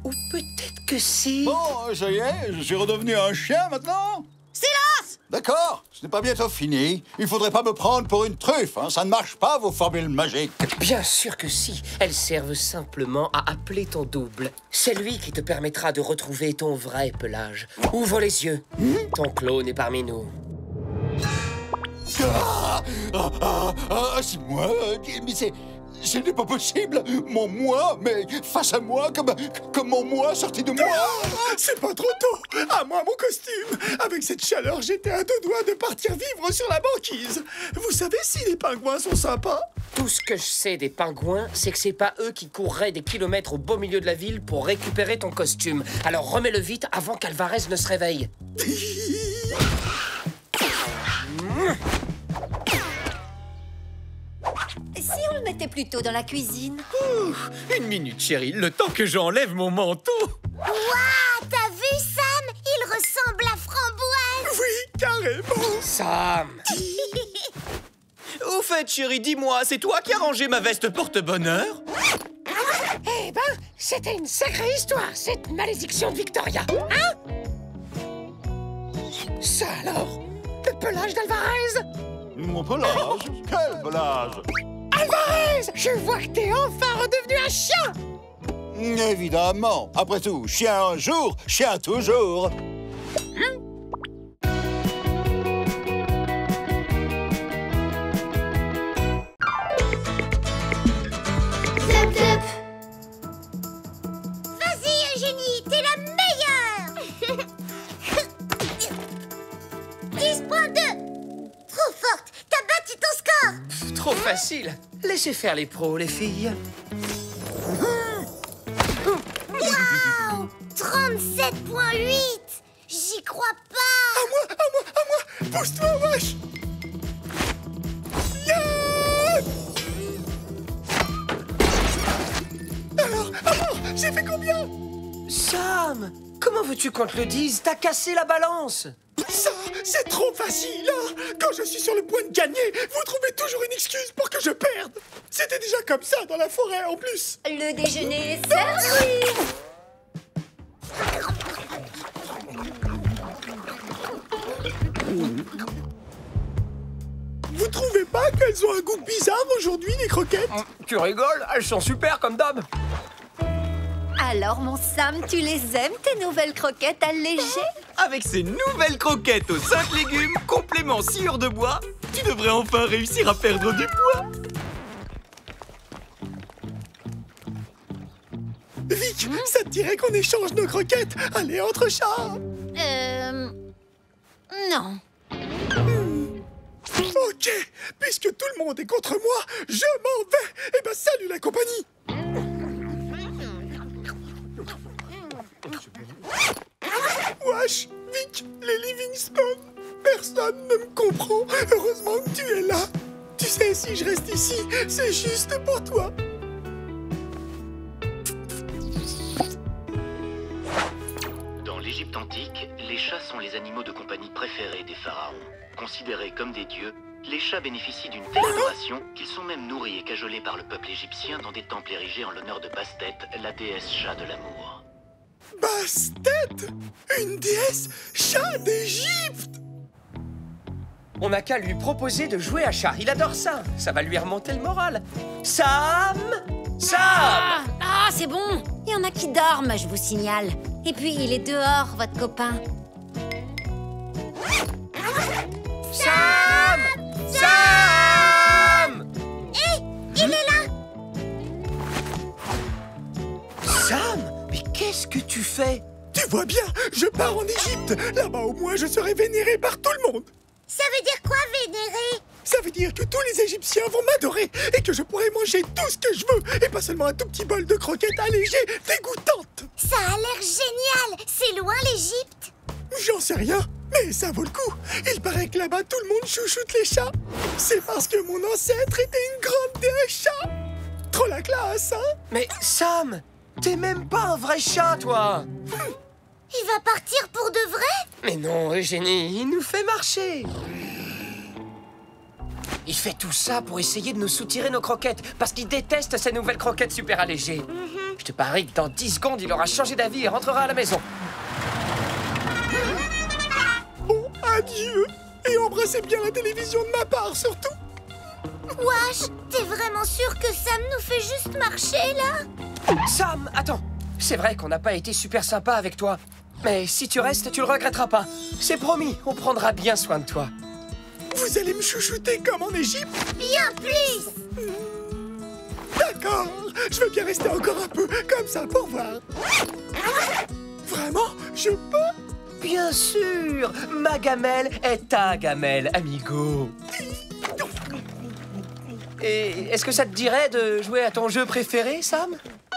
Ou peut-être que si... Bon, ça y est, je suis redevenu un chien maintenant. Silence! D'accord, ce n'est pas bientôt fini. Il faudrait pas me prendre pour une truffe, hein. Ça ne marche pas, vos formules magiques. Bien sûr que si. Elles servent simplement à appeler ton double. C'est lui qui te permettra de retrouver ton vrai pelage. Ouvre les yeux. Ton clone est parmi nous. C'est moi, mais ce n'est pas possible. Mon moi, mais face à moi, comme mon moi sorti de moi. C'est pas trop tôt. À moi, mon costume. Avec cette chaleur, j'étais à deux doigts de partir vivre sur la banquise. Vous savez si les pingouins sont sympas? Tout ce que je sais des pingouins, c'est que c'est pas eux qui courraient des kilomètres au beau milieu de la ville pour récupérer ton costume. Alors remets-le vite avant qu'Alvarez ne se réveille. Si on le mettait était plutôt dans la cuisine. Ouf, une minute, chérie, le temps que j'enlève mon manteau. Waouh, t'as vu, Sam? Il ressemble à Framboise. Oui, carrément. Sam! Au fait, chérie, dis-moi, c'est toi qui as rangé ma veste porte-bonheur? Eh ben, c'était une sacrée histoire, cette malédiction de Victoria, hein? Ça alors? Le pelage d'Alvarez? Mon pelage? Quel pelage? Alvarez! Je vois que t'es enfin redevenu un chien! Évidemment. Après tout, chien un jour, chien toujours. Vas-y, Eugénie, t'es la meilleure. 10.2. Trop forte, t'as battu ton score. Trop facile. Laissez faire les pros, les filles. Waouh, 37.8. J'y crois pas. À moi. Pousse-toi, wesh. Yeah. Alors, j'ai fait combien? Sam! Comment veux-tu qu'on te le dise? T'as cassé la balance! Ça, c'est trop facile, hein. Quand je suis sur le point de gagner, vous trouvez toujours une excuse pour que je perde. C'était déjà comme ça dans la forêt, en plus. Le déjeuner est servi. Vous trouvez pas qu'elles ont un goût bizarre aujourd'hui, les croquettes? Tu rigoles? Elles sont super comme d'hab! Alors, mon Sam, tu les aimes, tes nouvelles croquettes allégées? Avec ces nouvelles croquettes aux 5 légumes, complément sciure de bois, tu devrais enfin réussir à perdre du poids. Vic, ça te dirait qu'on échange nos croquettes? Allez, entre chats. Non. Ok, puisque tout le monde est contre moi, je m'en vais. Eh ben, salut la compagnie. Wesh, Vic, les Livingstone, personne ne me comprend. Heureusement que tu es là. Tu sais, si je reste ici, c'est juste pour toi. Dans l'Égypte antique, les chats sont les animaux de compagnie préférés des pharaons. Considérés comme des dieux, les chats bénéficient d'une telle adoration qu'ils sont même nourris et cajolés par le peuple égyptien dans des temples érigés en l'honneur de Bastet, la déesse chat de l'amour. Bastet? Une déesse chat d'Égypte? On n'a qu'à lui proposer de jouer à chat. Il adore ça. Ça va lui remonter le moral. Sam! Sam! Ah, c'est bon. Il y en a qui dorment, je vous signale. Et puis, il est dehors, votre copain. Sam! Sam! Hé, il est là. Sam! Mais qu'est-ce que tu fais? Tu vois bien, je pars en Égypte. Là-bas, au moins, je serai vénéré par tout le monde. Ça veut dire quoi, vénérer? Ça veut dire que tous les Égyptiens vont m'adorer et que je pourrai manger tout ce que je veux et pas seulement un tout petit bol de croquettes allégées, dégoûtantes. Ça a l'air génial. C'est loin, l'Égypte? J'en sais rien, mais ça vaut le coup. Il paraît que là-bas, tout le monde chouchoute les chats. C'est parce que mon ancêtre était une grande déesse chat. Trop la classe, hein? Mais Sam, t'es même pas un vrai chat, toi. Il va partir pour de vrai? Mais non, Eugénie, il nous fait marcher. Il fait tout ça pour essayer de nous soutirer nos croquettes, parce qu'il déteste ces nouvelles croquettes super allégées. Je te parie que dans 10 secondes, il aura changé d'avis et rentrera à la maison. Oh, adieu. Et embrassez bien la télévision de ma part, surtout. Wesh, t'es vraiment sûr que Sam nous fait juste marcher, là? Sam, attends. C'est vrai qu'on n'a pas été super sympa avec toi. Mais si tu restes, tu le regretteras pas. C'est promis, on prendra bien soin de toi. Vous allez me chouchouter comme en Égypte? Bien plus. D'accord, je veux bien rester encore un peu, comme ça, pour voir. Vraiment, je peux? Bien sûr. Ma gamelle est ta gamelle, amigo. Et est-ce que ça te dirait de jouer à ton jeu préféré, Sam? À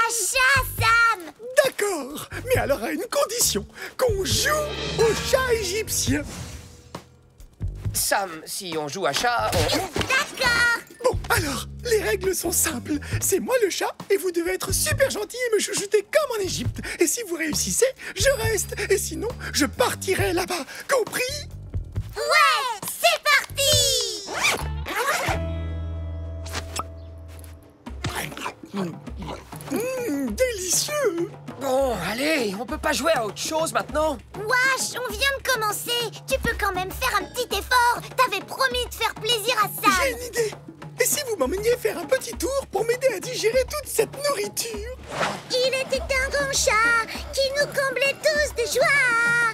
chat, Sam. D'accord, mais alors à une condition, qu'on joue au chat égyptien. Sam, si on joue à chat, on... D'accord. Alors, les règles sont simples. C'est moi le chat et vous devez être super gentil et me chouchouter comme en Égypte. Et si vous réussissez, je reste. Et sinon, je partirai là-bas. Compris? Ouais, c'est parti! Délicieux! Bon, allez, on peut pas jouer à autre chose maintenant? Wesh, on vient de commencer. Tu peux quand même faire un petit effort. T'avais promis de faire plaisir à Sam. J'ai une idée. Et si vous m'emmeniez faire un petit tour pour m'aider à digérer toute cette nourriture? Il était un grand chat qui nous comblait tous de joie.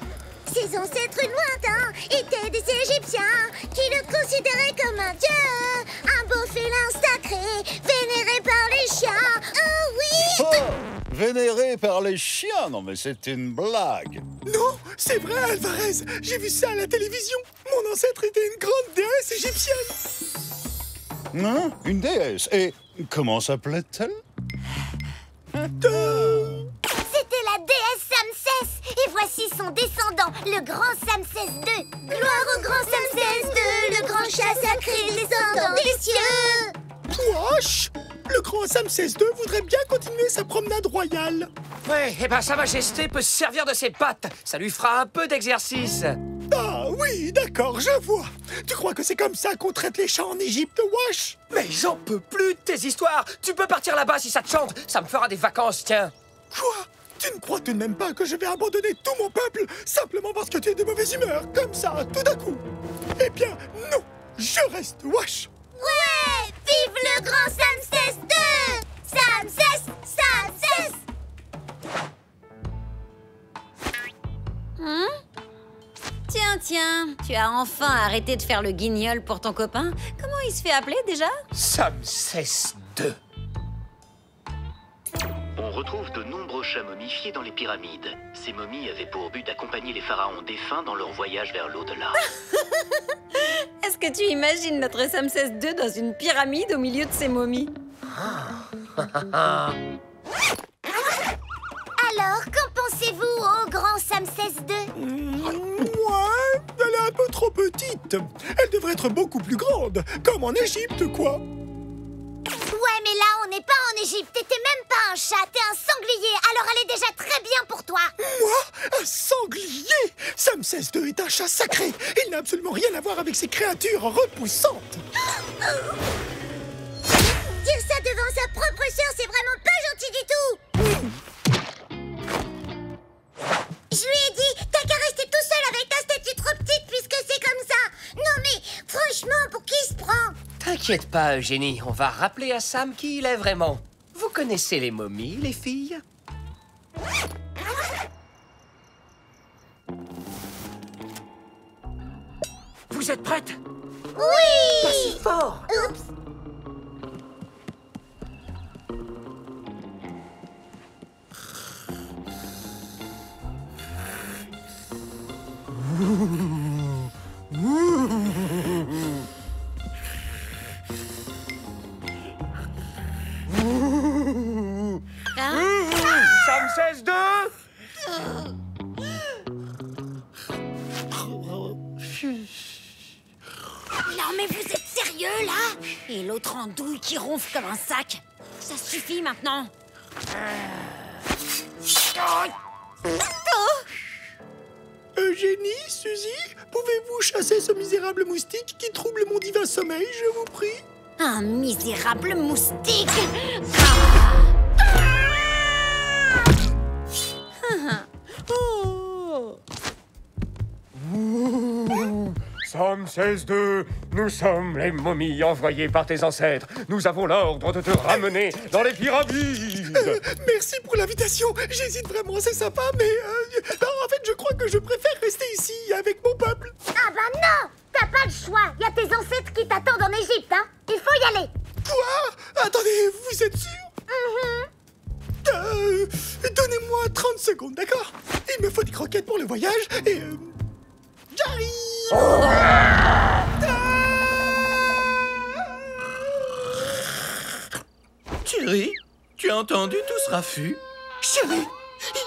Ses ancêtres lointains étaient des Égyptiens qui le considéraient comme un dieu. Un beau félin sacré, vénéré par les chiens. Oh oui! Oh, vénéré par les chiens? Non mais c'est une blague. Non, c'est vrai, Alvarez. J'ai vu ça à la télévision. Mon ancêtre était une grande déesse égyptienne. Hein? Une déesse? Et comment s'appelait-elle? C'était la déesse Samsès. Et voici son descendant, le grand Samsès II. Gloire au grand Samsès II, le grand chat sacré descendant des cieux. Wesh! Le grand Samsès II voudrait bien continuer sa promenade royale. Ouais, eh ben Sa Majesté peut se servir de ses pattes. Ça lui fera un peu d'exercice. Ah oui, d'accord, je vois. Tu crois que c'est comme ça qu'on traite les chats en Égypte, wesh? Mais j'en peux plus de tes histoires. Tu peux partir là-bas si ça te chante. Ça me fera des vacances, tiens. Quoi? Tu ne crois tout de même pas que je vais abandonner tout mon peuple simplement parce que tu es de mauvaise humeur, comme ça, tout d'un coup? Eh bien, non, je reste, wesh. Ouais! Vive le grand Samsès II! Samsès! Samsès! Tiens, tu as enfin arrêté de faire le guignol pour ton copain. Comment il se fait appeler déjà? Samsès II. On retrouve de nombreux chats momifiés dans les pyramides. Ces momies avaient pour but d'accompagner les pharaons défunts dans leur voyage vers l'au-delà. Est-ce que tu imagines notre Samsès II dans une pyramide au milieu de ses momies? Alors, qu'en pensez-vous au grand Samsès II? Moi, elle est un peu trop petite. Elle devrait être beaucoup plus grande, comme en Égypte, quoi. Ouais, mais là, on n'est pas en Égypte. T'étais même pas un chat, t'es un sanglier. Alors elle est déjà très bien pour toi. Moi? Un sanglier? Samsès II est un chat sacré. Il n'a absolument rien à voir avec ces créatures repoussantes. Dire ça devant sa propre sœur, c'est vraiment pas gentil du tout. Je lui ai dit, t'as qu'à rester tout seul avec ta statue trop petite puisque c'est comme ça. Non mais, franchement, pour qui il se prend? T'inquiète pas, Eugénie, on va rappeler à Sam qui il est vraiment. Vous connaissez les momies, les filles? Vous êtes prêtes? Oui! Pas si fort! Oups! Samsès II! Non mais vous êtes sérieux là? Et l'autre en douille qui ronfle comme un sac. Ça suffit maintenant. Eugénie, Suzy, pouvez-vous chasser ce misérable moustique qui trouble mon divin sommeil, je vous prie? Un misérable moustique. Samsès II, nous sommes les momies envoyées par tes ancêtres. Nous avons l'ordre de te ramener dans les pyramides. Merci pour l'invitation. J'hésite vraiment, c'est sympa, mais... en fait, je crois que je préfère rester ici, avec mon peuple. Ah bah non! T'as pas le choix. Y a tes ancêtres qui t'attendent en Égypte, hein? Il faut y aller. Quoi? Attendez, vous êtes sûr? Donnez-moi 30 secondes, d'accord? Il me faut des croquettes pour le voyage et... j'arrive! Chérie, tu as entendu tout ce raffut? Chérie,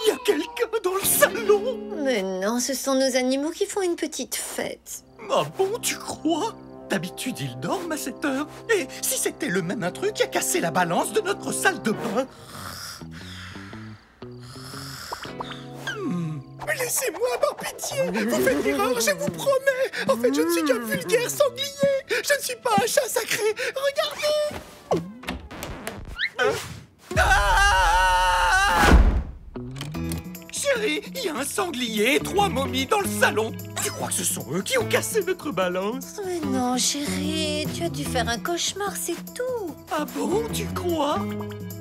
il y a quelqu'un dans le salon! Mais non, ce sont nos animaux qui font une petite fête. Ah bon, tu crois? D'habitude, ils dorment à cette heure. Et si c'était le même intrus qui a cassé la balance de notre salle de bain? Laissez-moi avoir pitié. Vous faites l'erreur, je vous promets. En fait, je ne suis qu'un vulgaire sanglier. Je ne suis pas un chat sacré. Regardez. Chérie, il y a un sanglier et 3 momies dans le salon. Tu crois que ce sont eux qui ont cassé notre balance? Mais non, chérie, tu as dû faire un cauchemar, c'est tout. Ah bon, tu crois?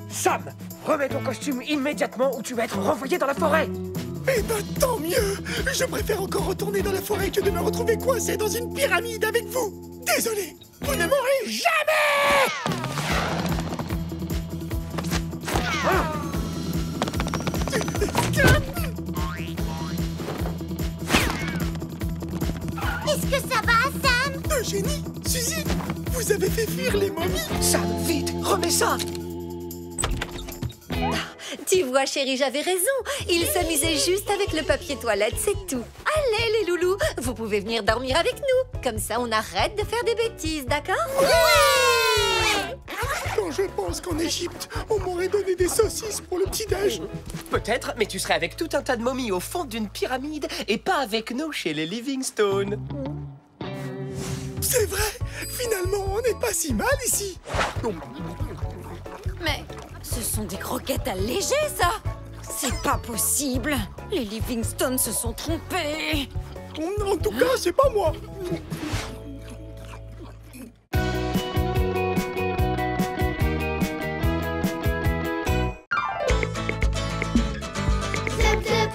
Sam, remets ton costume immédiatement ou tu vas être renvoyé dans la forêt. Eh ben, tant mieux. Je préfère encore retourner dans la forêt que de me retrouver coincé dans une pyramide avec vous. Désolé, vous ne m'aurez jamais. Est-ce que ça va, Sam? Eugénie, Suzy, vous avez fait fuir les momies. Sam, vite, remets ça. Tu vois, chérie, j'avais raison. Ils s'amusaient juste avec le papier toilette, c'est tout. Allez, les loulous, vous pouvez venir dormir avec nous. Comme ça, on arrête de faire des bêtises, d'accord? Ouais! Quand je pense qu'en Égypte, on m'aurait donné des saucisses pour le petit-déj. Peut-être, mais tu serais avec tout un tas de momies au fond d'une pyramide et pas avec nous chez les Livingstone. C'est vrai. Finalement, on n'est pas si mal ici. Mais ce sont des croquettes allégées, ça! C'est pas possible! Les Livingstone se sont trompés! En tout cas, c'est pas moi. Zap, zap.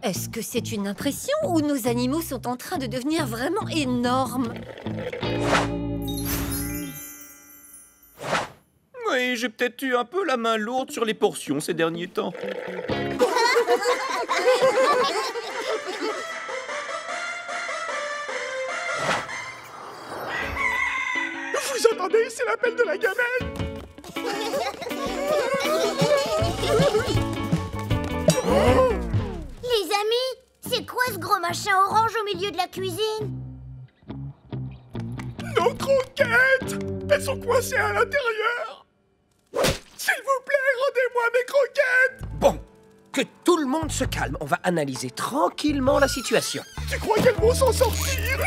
Est-ce que c'est une impression ou nos animaux sont en train de devenir vraiment énormes? Oui, j'ai peut-être eu un peu la main lourde sur les portions ces derniers temps. Vous entendez? C'est l'appel de la gamelle. Les amis, c'est quoi ce gros machin orange au milieu de la cuisine? Nos croquettes! Elles sont coincées à l'intérieur. S'il vous plaît, rendez-moi mes croquettes! Bon, que tout le monde se calme. On va analyser tranquillement la situation. Tu crois qu'elles vont s'en sortir?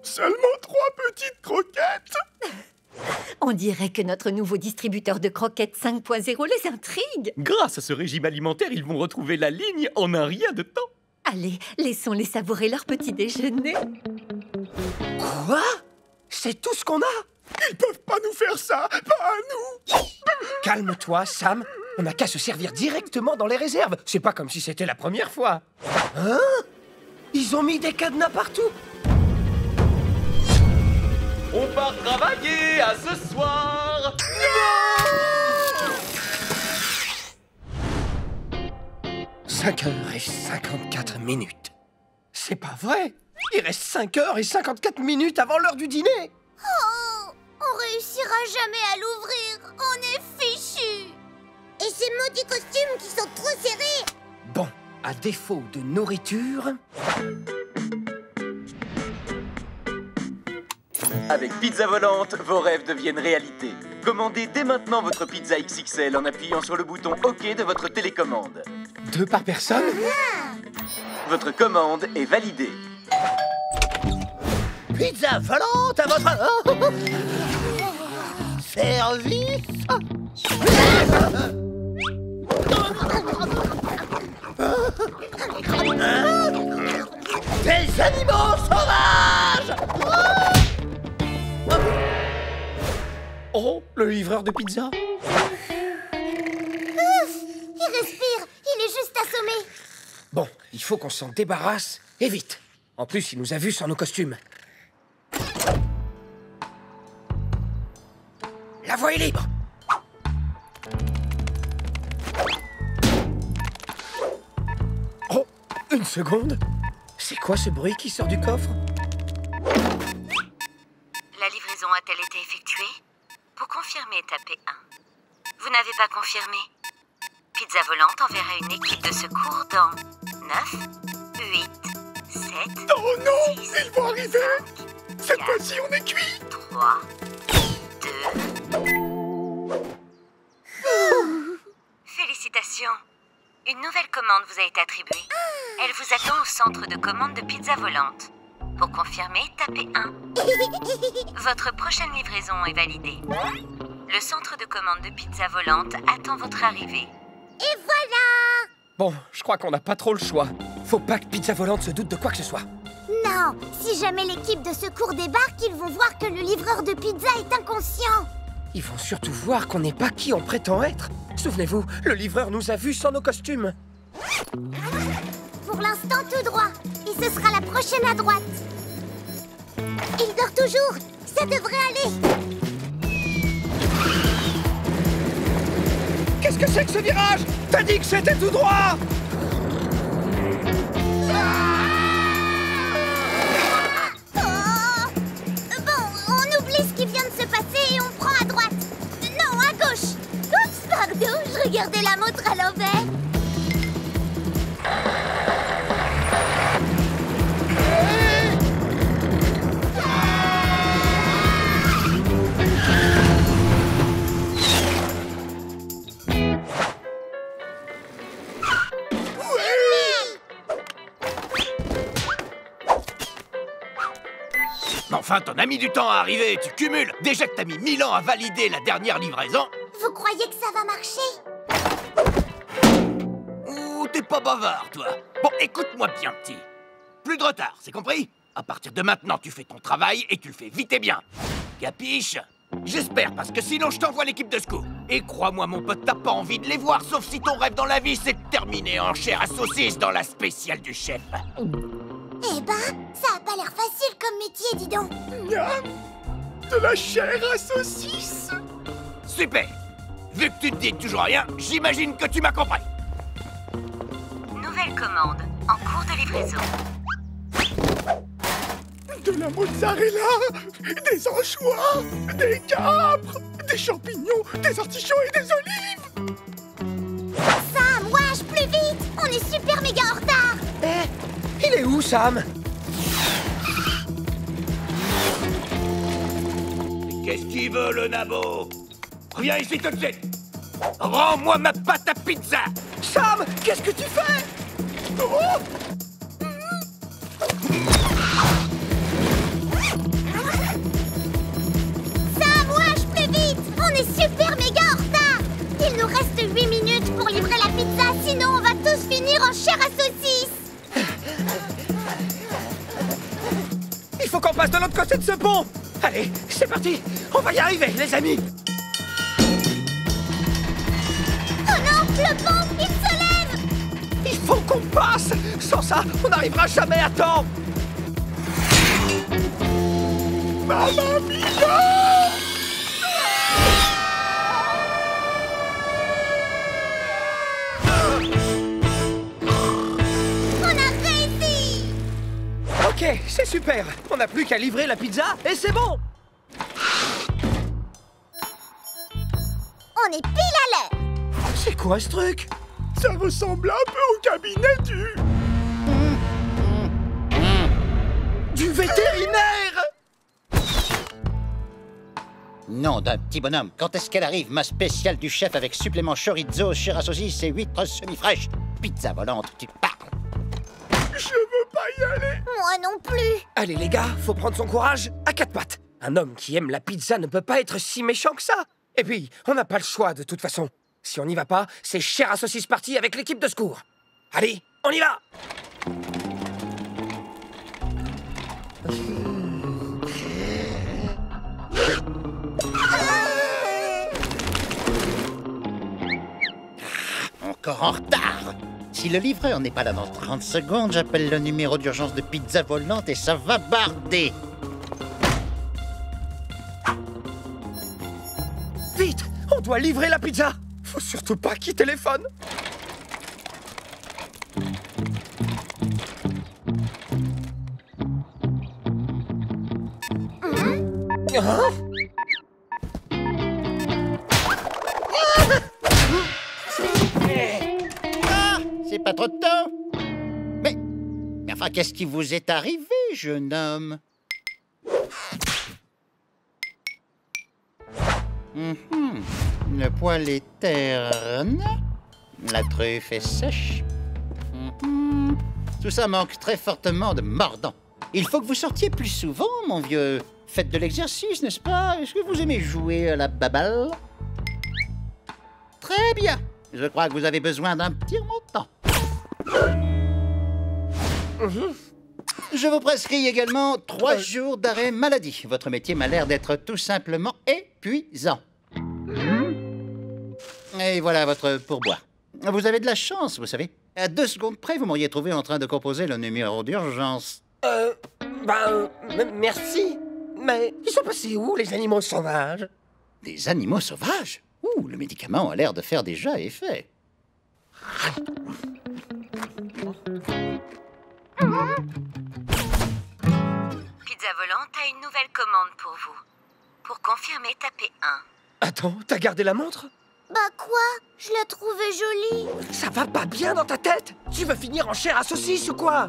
Seulement 3 petites croquettes? On dirait que notre nouveau distributeur de croquettes 5.0 les intrigue. Grâce à ce régime alimentaire, ils vont retrouver la ligne en un rien de temps. Allez, laissons-les savourer leur petit déjeuner. Quoi? C'est tout ce qu'on a? Ils peuvent pas nous faire ça, pas à nous. Calme-toi, Sam. On n'a qu'à se servir directement dans les réserves. C'est pas comme si c'était la première fois. Hein? Ils ont mis des cadenas partout. On part travailler à ce soir. 5h54. C'est pas vrai. Il reste 5h54 avant l'heure du dîner. Oh, on réussira jamais à l'ouvrir. On est fichus. Et ces maudits costumes qui sont trop serrés. Bon, à défaut de nourriture... Avec Pizza Volante, vos rêves deviennent réalité. Commandez dès maintenant votre pizza XXL en appuyant sur le bouton OK de votre télécommande. 2 par personne? Votre commande est validée. Pizza Volante à votre... service. Des animaux sauvages. Oh, le livreur de pizza. Ouf, il respire. Il est juste assommé. Bon, il faut qu'on s'en débarrasse, et vite. En plus, il nous a vus sans nos costumes. La voie est libre. Oh, une seconde. C'est quoi ce bruit qui sort du coffre? La livraison a-t-elle été effectuée? Pour confirmer, tapez 1. Vous n'avez pas confirmé? Pizza Volante enverra une équipe de secours dans 9, 8, 7... Oh non, 6, ils vont arriver. 5, Cette 4, fois-ci, on est cuit. 3, 2... Félicitations. Une nouvelle commande vous a été attribuée. Elle vous attend au centre de commande de Pizza Volante. Pour confirmer, tapez 1. Votre prochaine livraison est validée. Le centre de commande de Pizza Volante attend votre arrivée. Et voilà! Bon, je crois qu'on n'a pas trop le choix. Faut pas que Pizza Volante se doute de quoi que ce soit. Non, si jamais l'équipe de secours débarque, ils vont voir que le livreur de pizza est inconscient. Ils vont surtout voir qu'on n'est pas qui on prétend être. Souvenez-vous, le livreur nous a vus sans nos costumes. Pour l'instant, tout droit. Et ce sera la prochaine à droite. Il dort toujours. Ça devrait aller. Qu'est-ce que c'est que ce virage? T'as dit que c'était tout droit! Bon, on oublie ce qui vient de se passer et on prend à droite. Non, à gauche. Oups, pardon, je regardais la montre à l'envers. Mais enfin, t'en as mis du temps à arriver, tu cumules. Déjà que t'as mis 1000 ans à valider la dernière livraison. Vous croyez que ça va marcher? Ouh, t'es pas bavard, toi. Bon, écoute-moi bien, petit. Plus de retard, c'est compris? À partir de maintenant, tu fais ton travail et tu le fais vite et bien. Capiche? J'espère, parce que sinon je t'envoie l'équipe de secours. Et crois-moi, mon pote, t'as pas envie de les voir, sauf si ton rêve dans la vie, c'est de terminer en chair à saucisse dans la spéciale du chef. Eh ben, ça a pas l'air facile comme métier, dis donc. Miam, de la chair à saucisse. Super. Vu que tu te dis toujours rien, j'imagine que tu m'as compris. Nouvelle commande, en cours de livraison. De la mozzarella, des anchois, des capres, des champignons, des artichauts et des olives. Sam, wesh, plus vite. On est super méga en retard. Il est où, Sam? Qu'est-ce qu'il veut, le nabo? Reviens ici tout de suite. Rends-moi ma pâte à pizza. Sam, qu'est-ce que tu fais? Sam, wesh, plus vite. On est super méga en retard. Il nous reste 8 minutes pour livrer la pizza, sinon on va tous finir en chair à saucisse. Il faut qu'on passe de l'autre côté de ce pont. Allez, c'est parti. On va y arriver, les amis. Oh non, le pont, il se lève. Il faut qu'on passe. Sans ça, on n'arrivera jamais à temps. Mamma mia! Ok, c'est super. On n'a plus qu'à livrer la pizza et c'est bon. On est pile à l'heure. C'est quoi ce truc? Ça ressemble un peu au cabinet du vétérinaire. Nom d'un petit bonhomme, quand est-ce qu'elle arrive, ma spéciale du chef avec supplément chorizo, chair à saucisse et huîtres semi-fraîches? Pizza volante, tu parles. Je veux pas y aller. Moi non plus. Allez les gars, faut prendre son courage à quatre pattes. Un homme qui aime la pizza ne peut pas être si méchant que ça. Et puis, on n'a pas le choix de toute façon. Si on n'y va pas, c'est chair à saucisse partie avec l'équipe de secours. Allez, on y va. Encore en retard. Si le livreur n'est pas là dans 30 secondes, j'appelle le numéro d'urgence de Pizza Volante et ça va barder. dois livrer la pizza. Faut surtout pas qu'il téléphone. Hein? Ah, c'est pas trop tôt. Mais enfin, qu'est-ce qui vous est arrivé, jeune homme? Le poil est terne, la truffe est sèche. Tout ça manque très fortement de mordant. Il faut que vous sortiez plus souvent, mon vieux. Faites de l'exercice, n'est-ce pas? Est-ce que vous aimez jouer à la baballe? Très bien. Je crois que vous avez besoin d'un petit remontant. Je vous prescris également 3 jours d'arrêt maladie. Votre métier m'a l'air d'être tout simplement épuisant. Et voilà votre pourboire. Vous avez de la chance, vous savez. À 2 secondes près, vous m'auriez trouvé en train de composer le numéro d'urgence. Merci. Mais ils sont passés où, les animaux sauvages? Des animaux sauvages? Ouh, le médicament a l'air de faire déjà effet. Pizza Volante a une nouvelle commande pour vous. Pour confirmer, tapez 1. Attends, t'as gardé la montre? Bah quoi? Je la trouvais jolie. Ça va pas bien dans ta tête? Tu veux finir en chair à saucisse ou quoi?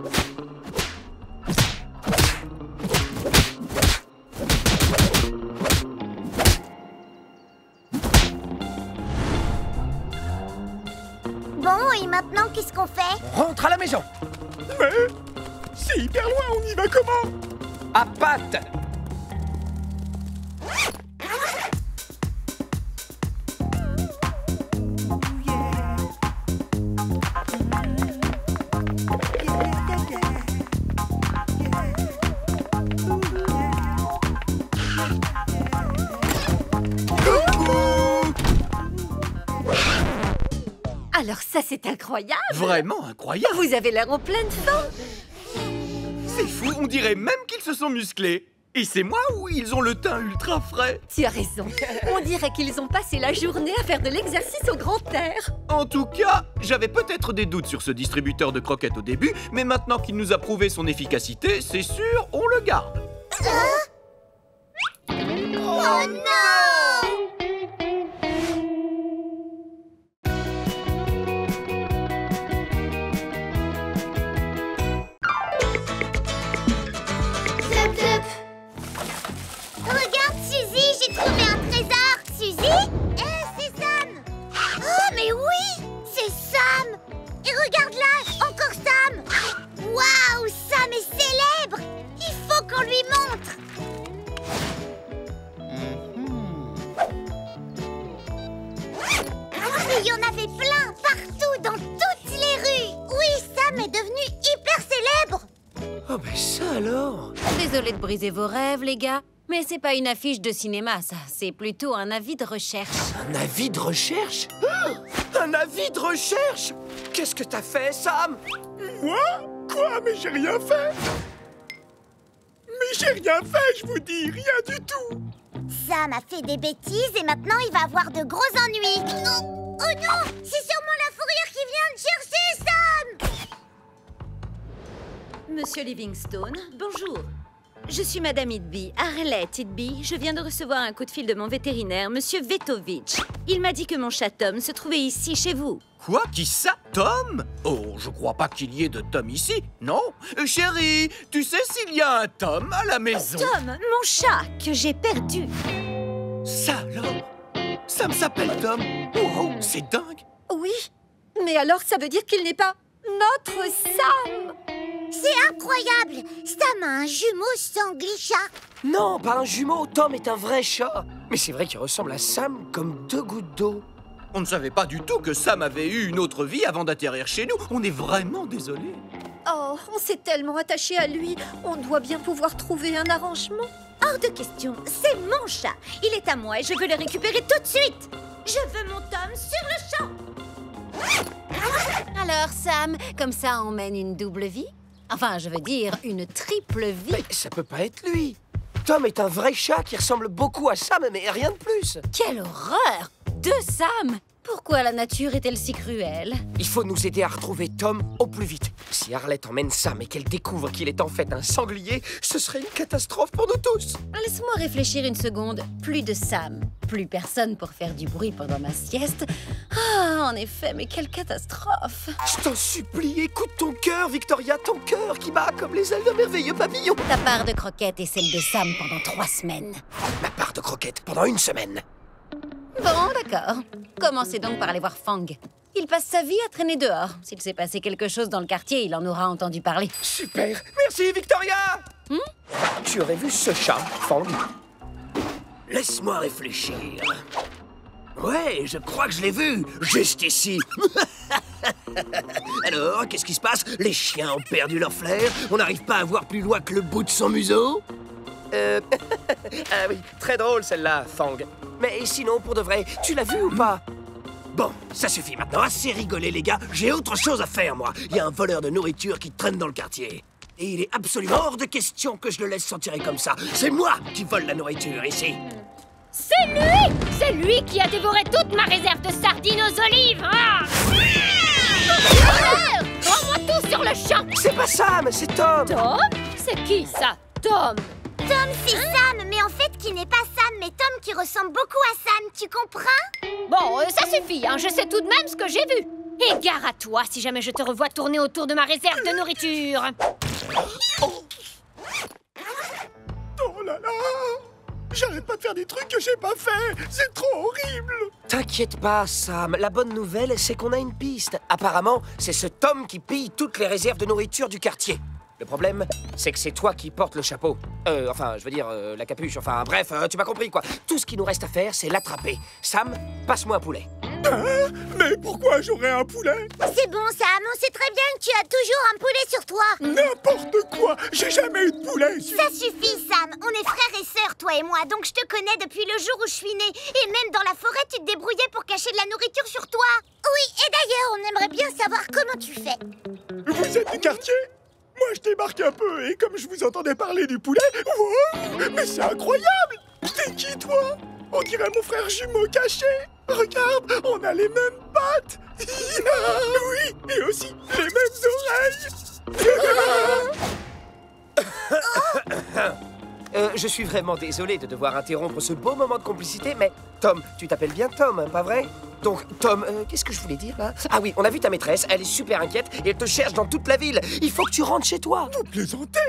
Bon, et maintenant, qu'est-ce qu'on fait? Rentre à la maison. Mais c'est hyper loin, on y va comment? À pattes. Alors ça, c'est incroyable. Vraiment incroyable. Vous avez l'air en pleine forme. C'est fou, on dirait même qu'ils se sont musclés. Et c'est moi ou ils ont le teint ultra frais? Tu as raison. On dirait qu'ils ont passé la journée à faire de l'exercice au grand air. En tout cas, j'avais peut-être des doutes sur ce distributeur de croquettes au début, mais maintenant qu'il nous a prouvé son efficacité, c'est sûr, on le garde. Oh non! Regarde, Suzy, j'ai trouvé un trésor. Suzy? C'est Sam. Oh, mais oui, c'est Sam. Et regarde là, encore Sam. Waouh, Sam est célèbre. Il faut qu'on lui montre. Et il y en avait plein, partout, dans toutes les rues. Oui, Sam est devenu hyper célèbre. Oh, ben ça alors. Désolée de briser vos rêves, les gars. Mais c'est pas une affiche de cinéma, ça. C'est plutôt un avis de recherche. Un avis de recherche? Un avis de recherche? Qu'est-ce que t'as fait, Sam? Moi? Quoi? Mais j'ai rien fait. Mais j'ai rien fait, je vous dis, rien du tout. Sam a fait des bêtises et maintenant il va avoir de gros ennuis. Oh, oh non, c'est sûrement la fourrière qui vient de chercher Sam. Monsieur Livingstone, bonjour. Je suis Madame Itby, Arlette Itby. Je viens de recevoir un coup de fil de mon vétérinaire, Monsieur Vetovitch. Il m'a dit que mon chat Tom se trouvait ici, chez vous. Quoi? Qui ça? Tom? Oh, je crois pas qu'il y ait de Tom ici, non? Chérie, tu sais s'il y a un Tom à la maison? Tom, mon chat, que j'ai perdu. Ça alors? Sam s'appelle Tom? Wow, c'est dingue! Oui, mais alors ça veut dire qu'il n'est pas notre Sam. C'est incroyable. Sam a un jumeau sanglier-chat. Non, pas un jumeau. Tom est un vrai chat. Mais c'est vrai qu'il ressemble à Sam comme 2 gouttes d'eau. On ne savait pas du tout que Sam avait eu une autre vie avant d'atterrir chez nous. On est vraiment désolés. Oh, on s'est tellement attaché à lui. On doit bien pouvoir trouver un arrangement. Hors de question, c'est mon chat. Il est à moi et je veux le récupérer tout de suite. Je veux mon Tom sur le champ. Alors, Sam, comme ça, on mène une double vie? Enfin, je veux dire, une triple vie. Mais ça peut pas être lui. Tom est un vrai chat qui ressemble beaucoup à Sam, mais rien de plus. Quelle horreur! deux Sam! Pourquoi la nature est-elle si cruelle? Il faut nous aider à retrouver Tom au plus vite. Si Arlette emmène Sam et qu'elle découvre qu'il est en fait un sanglier, ce serait une catastrophe pour nous tous. Laisse-moi réfléchir une seconde. Plus de Sam, plus personne pour faire du bruit pendant ma sieste. Ah, en effet, mais quelle catastrophe! Je t'en supplie, écoute ton cœur, Victoria, ton cœur qui bat comme les ailes d'un merveilleux papillon. Ta part de croquettes est celle de Sam pendant 3 semaines. Ma part de croquettes pendant 1 semaine. Bon, d'accord. Commencez donc par aller voir Fang. Il passe sa vie à traîner dehors. S'il s'est passé quelque chose dans le quartier, il en aura entendu parler. Super. Merci, Victoria. Tu aurais vu ce chat, Fang? Laisse-moi réfléchir. Ouais, je crois que je l'ai vu, juste ici. Alors, qu'est-ce qui se passe? Les chiens ont perdu leur flair? On n'arrive pas à voir plus loin que le bout de son museau? Ah oui, très drôle celle-là, Fang. Mais sinon, pour de vrai, tu l'as vu ou pas? Bon, ça suffit maintenant, assez rigolé les gars, j'ai autre chose à faire moi. Il y a un voleur de nourriture qui traîne dans le quartier. Et il est absolument hors de question que je le laisse s'en tirer comme ça. C'est moi qui vole la nourriture ici. C'est lui! C'est lui qui a dévoré toute ma réserve de sardines aux olives! Ah! Rends-moi tout sur le champ! C'est pas Sam, c'est Tom! Tom? C'est qui ça, Tom? Tom, c'est Sam, mais en fait qui n'est pas Sam, mais Tom qui ressemble beaucoup à Sam, tu comprends? Bon, ça suffit, hein, je sais tout de même ce que j'ai vu. Et gare à toi si jamais je te revois tourner autour de ma réserve de nourriture. Oh là là! J'arrête pas de faire des trucs que j'ai pas fait! C'est trop horrible! T'inquiète pas, Sam. La bonne nouvelle, c'est qu'on a une piste. Apparemment, c'est ce Tom qui pille toutes les réserves de nourriture du quartier. Le problème, c'est que c'est toi qui portes le chapeau. Enfin, je veux dire, la capuche. Enfin, bref, tu m'as compris, quoi. Tout ce qu'il nous reste à faire, c'est l'attraper. Sam, passe-moi un poulet. Hein? Mais pourquoi j'aurais un poulet? C'est bon, Sam, on sait très bien que tu as toujours un poulet sur toi. N'importe quoi! J'ai jamais eu de poulet! Ça suffit, Sam. On est frères et sœurs, toi et moi, donc je te connais depuis le jour où je suis née. Et même dans la forêt, tu te débrouillais pour cacher de la nourriture sur toi. Oui, et d'ailleurs, on aimerait bien savoir comment tu fais. Vous êtes du quartier? Moi, je débarque un peu, et comme je vous entendais parler du poulet... Wow, mais c'est incroyable! T'es qui, toi? On dirait mon frère jumeau caché. Regarde, on a les mêmes pattes. Oui, et aussi les mêmes oreilles. Je suis vraiment désolé de devoir interrompre ce beau moment de complicité, mais Tom, tu t'appelles bien Tom, hein, pas vrai? Donc, Tom, qu'est-ce que je voulais dire, là? Ah oui, on a vu ta maîtresse, elle est super inquiète et elle te cherche dans toute la ville. Il faut que tu rentres chez toi. Vous plaisantez?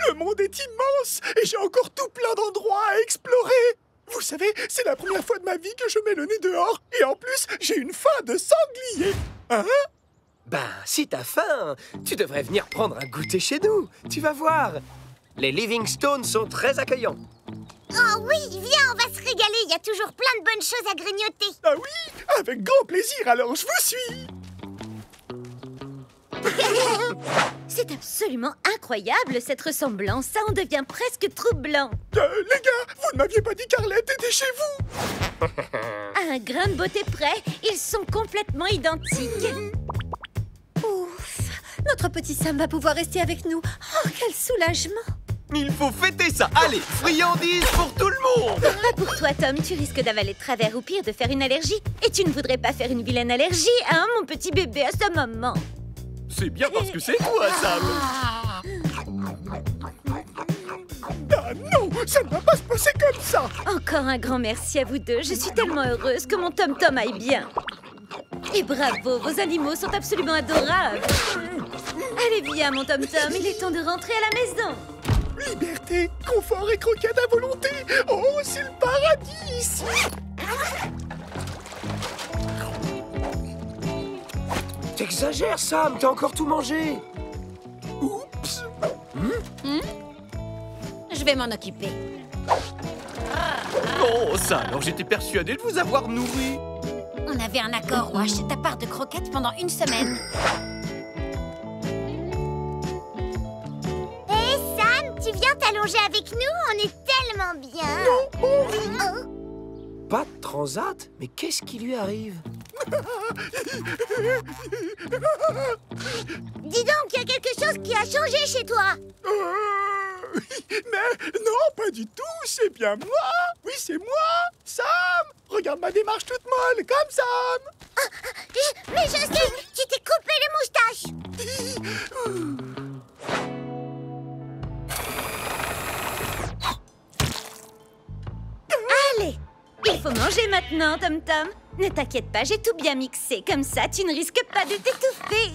Le monde est immense et j'ai encore tout plein d'endroits à explorer. Vous savez, c'est la première fois de ma vie que je mets le nez dehors. Et en plus, j'ai une faim de sanglier. Hein? Ben, si t'as faim, tu devrais venir prendre un goûter chez nous. Tu vas voir. Les Livingstones sont très accueillants. Oh oui, viens, on va se régaler. Il y a toujours plein de bonnes choses à grignoter. Ah oui, avec grand plaisir, alors je vous suis. C'est absolument incroyable, cette ressemblance. Ça en devient presque troublant. Les gars, vous ne m'aviez pas dit qu'Arlette était chez vous? À un grain de beauté près, ils sont complètement identiques. Ouf, notre petit Sam va pouvoir rester avec nous. Oh, quel soulagement! Il faut fêter ça. Allez, friandises pour tout le monde. Pas pour toi, Tom. Tu risques d'avaler de travers ou pire de faire une allergie. Et tu ne voudrais pas faire une vilaine allergie, hein, mon petit bébé, à sa maman. C'est bien parce que c'est toi, Sam. Ah non, ça ne va pas se passer comme ça. Encore un grand merci à vous deux. Je suis tellement heureuse que mon Tom-Tom aille bien. Et bravo, vos animaux sont absolument adorables. Allez, viens, mon Tom-Tom, il est temps de rentrer à la maison. Liberté, confort et croquettes à volonté. Oh, c'est le paradis ici. T'exagères, Sam, t'as encore tout mangé. Oups. Je vais m'en occuper. Oh, ça, alors j'étais persuadé de vous avoir nourri. On avait un accord, Wash, c'est ta part de croquettes pendant 1 semaine. Hé, Sam, tu viens t'allonger avec nous? On est tellement bien. Pas de transat? Mais qu'est-ce qui lui arrive? Dis donc, il y a quelque chose qui a changé chez toi. Mais non, pas du tout, c'est bien moi. Oui, c'est moi, Sam. Regarde ma démarche toute molle, comme Sam. Mais je sais, tu t'es coupé les moustaches. Allez, il faut manger maintenant, Tom Tom. Ne t'inquiète pas, j'ai tout bien mixé. Comme ça, tu ne risques pas de t'étouffer.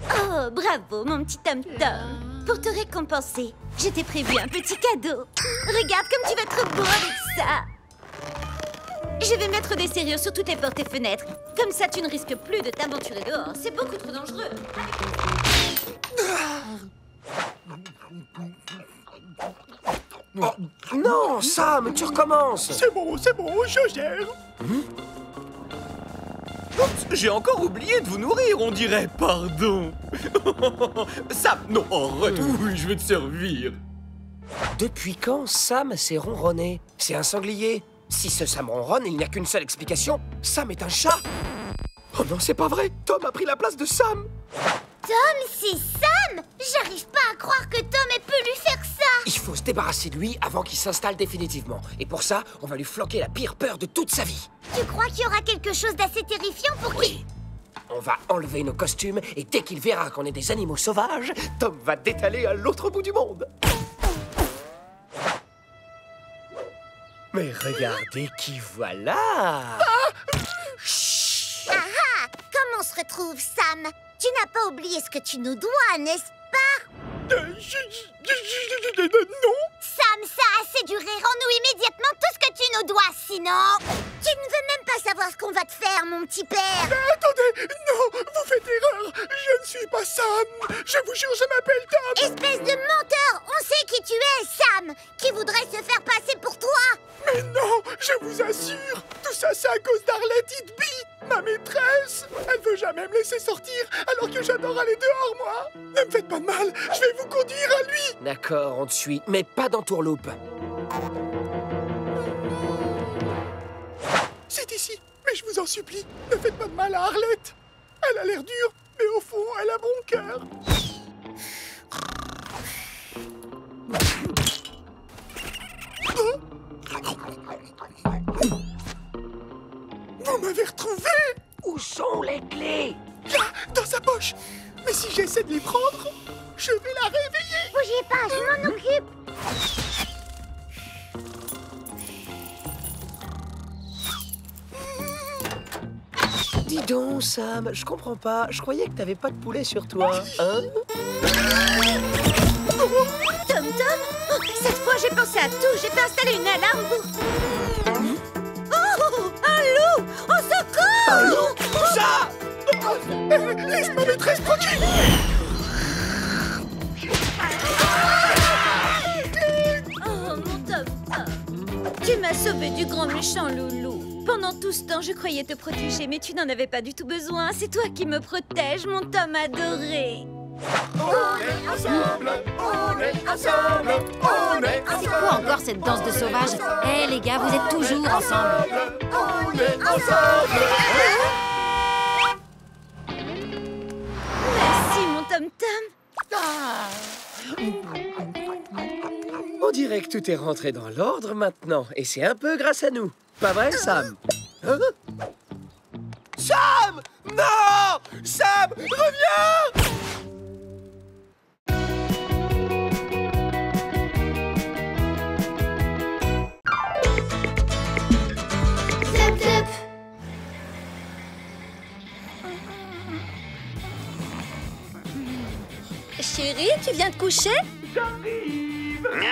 Oh, bravo, mon petit Tom Tom. Pour te récompenser, je t'ai prévu un petit cadeau. Regarde comme tu vas être beau avec ça. Je vais mettre des serrures sur toutes les portes et fenêtres. Comme ça, tu ne risques plus de t'aventurer dehors. C'est beaucoup trop dangereux. Oh, non, Sam, tu recommences. C'est bon, je gère. Oups, j'ai encore oublié de vous nourrir, on dirait. Pardon. Sam, non, arrête. Oui, je vais te servir. Depuis quand Sam s'est ronronné? C'est un sanglier. Si ce Sam ronronne, il n'y a qu'une seule explication. Sam est un chat. Oh non, c'est pas vrai. Tom a pris la place de Sam. Tom, c'est Sam! J'arrive pas à croire que Tom ait pu lui faire ça! Il faut se débarrasser de lui avant qu'il s'installe définitivement. Et pour ça, on va lui flanquer la pire peur de toute sa vie. Tu crois qu'il y aura quelque chose d'assez terrifiant pour Oui. On va enlever nos costumes et dès qu'il verra qu'on est des animaux sauvages, Tom va détaler à l'autre bout du monde. Mais regardez qui voilà! Ah ah! Comment on se retrouve, Sam? Tu n'as pas oublié ce que tu nous dois, n'est-ce pas? Non! Sam, ça a assez duré. Rends-nous immédiatement tout ce que tu nous dois, sinon... Tu ne veux même pas savoir ce qu'on va te faire, mon petit père. Attendez! Non! Vous faites erreur! Je ne suis pas Sam! Je vous jure, je m'appelle Tom! Espèce de menteur! On sait qui tu es, Sam! Qui voudrait se faire passer pour toi! Mais non! Je vous assure! Tout ça, c'est à cause d'Arlette Hitby, ma maîtresse! Elle veut jamais me laisser sortir, alors que j'adore aller dehors, moi! Ne me faites pas de mal! Je vais vous conduire à lui! D'accord, on te suit, mais pas d'entourloupe. C'est ici, mais je vous en supplie, ne faites pas de mal à Arlette! Elle a l'air dure, mais au fond, elle a bon cœur! Vous m'avez retrouvé! Où sont les clés? Là, dans sa poche! Mais si j'essaie de les prendre, je vais la réveiller! Bougez pas, je m'en occupe! Dis donc, Sam, je comprends pas. Je croyais que t'avais pas de poulet sur toi, hein? Tom Tom, oh, cette fois j'ai pensé à tout. J'ai fait installer une alarme pour... Oh, un loup! Au secours! Un loup? Où ça? Laisse ma maîtresse tranquille! Oh, mon Tom Tom, tu m'as sauvé du grand méchant loulou. Pendant tout ce temps, je croyais te protéger, mais tu n'en avais pas du tout besoin. C'est toi qui me protèges, mon Tom adoré. On est ensemble, on est ensemble, on est ensemble. C'est quoi encore cette danse de sauvage? Eh les gars, vous êtes toujours ensemble. On est ensemble. Merci, mon Tom Tom. On dirait que tout est rentré dans l'ordre maintenant, et c'est un peu grâce à nous. Pas vrai, Sam? Hein? Sam! Non! Sam, reviens! Zap, zap. Chérie, tu viens de coucher?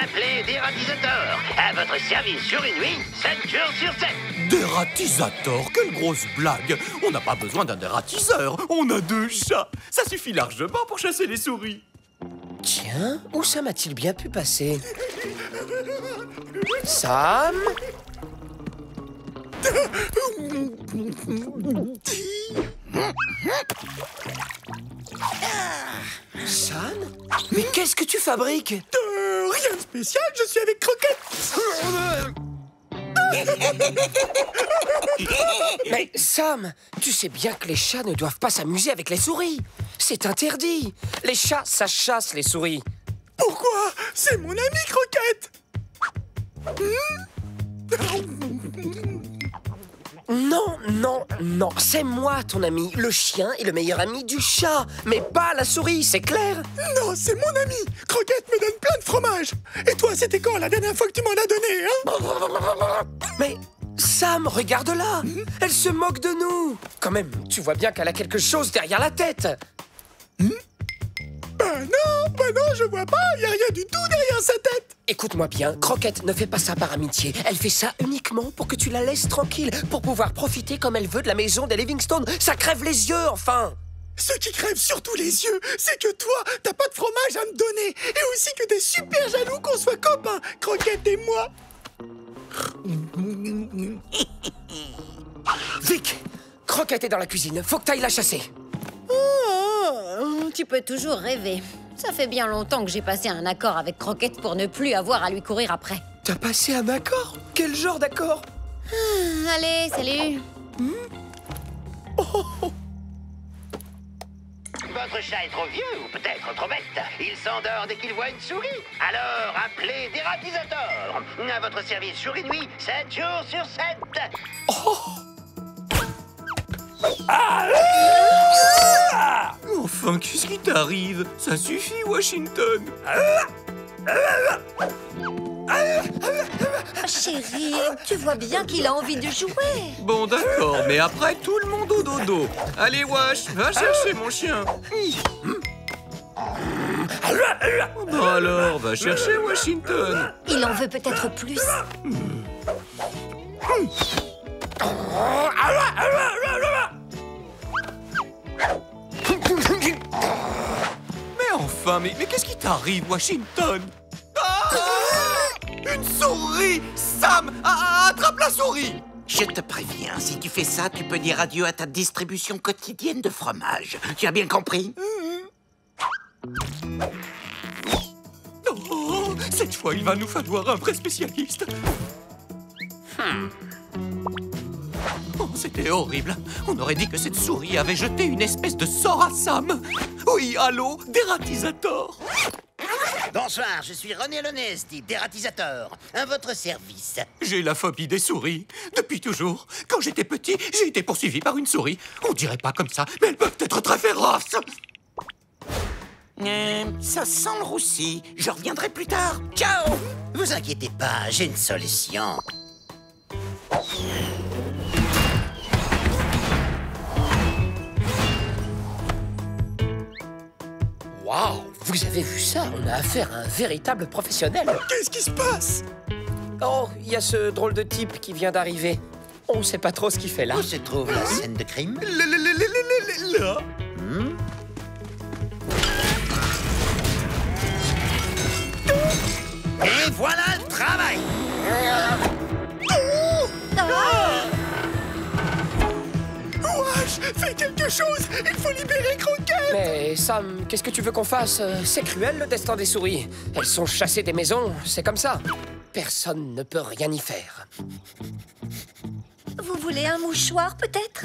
Appelez Dératisator, à votre service sur une nuit, 7 jours sur 7. Dératisator, quelle grosse blague! On n'a pas besoin d'un dératiseur, on a 2 chats. Ça suffit largement pour chasser les souris. Tiens, où Sam a-t-il bien pu passer? Sam? Sam? Mais qu'est-ce que tu fabriques? Rien de spécial, je suis avec Croquette. Mais Sam, tu sais bien que les chats ne doivent pas s'amuser avec les souris. C'est interdit. Les chats, ça chasse les souris. Pourquoi? C'est mon ami Croquette. Non, non, non, c'est moi ton ami. Le chien est le meilleur ami du chat, mais pas la souris, c'est clair? Non, c'est mon ami. Croquette me donne plein de fromage. Et toi, c'était quand la dernière fois que tu m'en as donné, hein? Mais Sam, regarde-la. Elle se moque de nous. Quand même, tu vois bien qu'elle a quelque chose derrière la tête. Bah non, je vois pas. Y a rien du tout derrière sa tête. Écoute-moi bien, Croquette ne fait pas ça par amitié. Elle fait ça uniquement pour que tu la laisses tranquille, pour pouvoir profiter comme elle veut de la maison des Livingstone. Ça crève les yeux, enfin. Ce qui crève surtout les yeux, c'est que toi, t'as pas de fromage à me donner. Et aussi que t'es super jaloux qu'on soit copains, Croquette et moi. Vic, Croquette est dans la cuisine. Faut que t'ailles la chasser. Tu peux toujours rêver. Ça fait bien longtemps que j'ai passé un accord avec Croquette pour ne plus avoir à lui courir après. T'as passé un accord? Quel genre d'accord? Allez, salut. Votre chat est trop vieux ou peut-être trop bête. Il s'endort dès qu'il voit une souris. Alors appelez Dératisator. À votre service jour et nuit, 7 jours sur 7. Enfin, qu'est-ce qui t'arrive? Ça suffit, Washington. Chérie, tu vois bien qu'il a envie de jouer. Bon, d'accord, mais après, tout le monde au dodo. Allez, Wash, va chercher mon chien. Bon alors, va chercher Washington. Il en veut peut-être plus. Mais enfin, mais qu'est-ce qui t'arrive, Washington? Une souris! Sam, attrape la souris! Je te préviens, si tu fais ça, tu peux dire adieu à ta distribution quotidienne de fromage. Tu as bien compris? Oh, cette fois, il va nous falloir un vrai spécialiste. Oh, c'était horrible. On aurait dit que cette souris avait jeté une espèce de sort à Sam. Oui, allô, Dératisator. Bonsoir, je suis René Lonès, dit Dératisator. À votre service. J'ai la phobie des souris. Depuis toujours. Quand j'étais petit, j'ai été poursuivi par une souris. On dirait pas comme ça, mais elles peuvent être très féroces. Ça sent le roussi. Je reviendrai plus tard. Ciao! Vous inquiétez pas, j'ai une solution. Waouh, vous avez vu ça? On a affaire à un véritable professionnel. Qu'est-ce qui se passe? Oh, il y a ce drôle de type qui vient d'arriver. On sait pas trop ce qu'il fait là. Où se trouve la scène de crime? Là. Et voilà le travail! Wesh, fais quelque chose! Il faut libérer Croquette! Mais Sam, qu'est-ce que tu veux qu'on fasse? C'est cruel le destin des souris. Elles sont chassées des maisons, c'est comme ça. Personne ne peut rien y faire. Vous voulez un mouchoir, peut-être?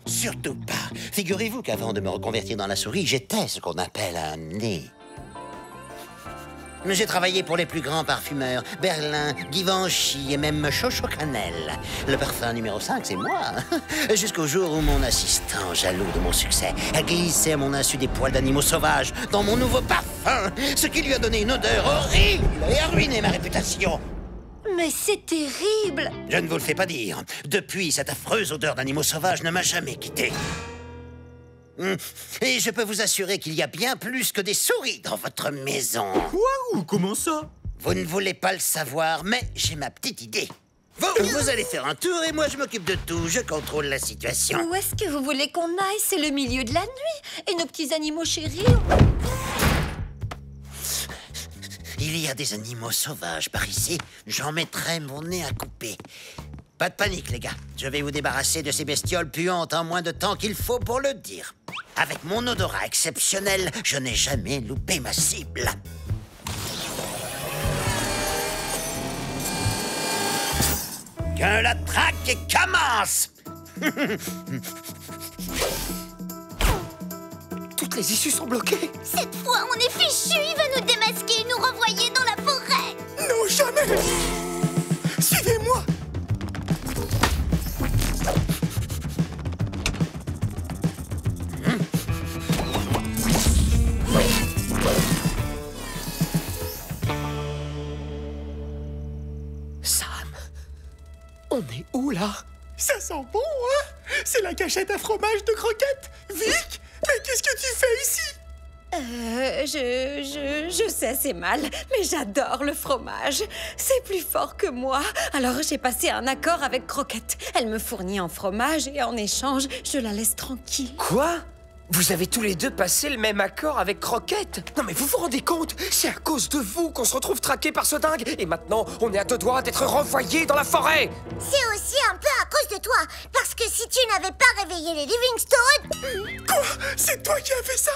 Surtout pas. Figurez-vous qu'avant de me reconvertir dans la souris, j'étais ce qu'on appelle un nez. J'ai travaillé pour les plus grands parfumeurs, Berlin, Givenchy et même Chocho Canel. Le parfum numéro 5, c'est moi. Jusqu'au jour où mon assistant, jaloux de mon succès, a glissé à mon insu des poils d'animaux sauvages dans mon nouveau parfum, ce qui lui a donné une odeur horrible et a ruiné ma réputation. Mais c'est terrible! Je ne vous le fais pas dire. Depuis, cette affreuse odeur d'animaux sauvages ne m'a jamais quitté. Et je peux vous assurer qu'il y a bien plus que des souris dans votre maison. Quoi? Comment ça? Vous ne voulez pas le savoir, mais j'ai ma petite idée. Vous allez faire un tour et moi je m'occupe de tout. Je contrôle la situation. Où est-ce que vous voulez qu'on aille? C'est le milieu de la nuit. Et nos petits animaux chéris... Il y a des animaux sauvages par ici. J'en mettrai mon nez à couper. Pas de panique, les gars. Je vais vous débarrasser de ces bestioles puantes en moins de temps qu'il faut pour le dire. Avec mon odorat exceptionnel, je n'ai jamais loupé ma cible. Que la traque commence! Toutes les issues sont bloquées. Cette fois, on est fichus. Il va nous démasquer et nous renvoyer dans la forêt. Non, jamais! Suivez-moi! On est où, là? Ça sent bon, hein? C'est la cachette à fromage de croquettes. Vic, mais qu'est-ce que tu fais ici? Je sais, c'est mal, mais j'adore le fromage. C'est plus fort que moi. Alors j'ai passé un accord avec Croquette. Elle me fournit en fromage et en échange, je la laisse tranquille. Quoi? Vous avez tous les deux passé le même accord avec Croquette? Non mais vous vous rendez compte? C'est à cause de vous qu'on se retrouve traqué par ce dingue. Et maintenant, on est à 2 doigts d'être renvoyé dans la forêt. C'est aussi un peu à cause de toi. Parce que si tu n'avais pas réveillé les Livingstone... Quoi? C'est toi qui as fait ça?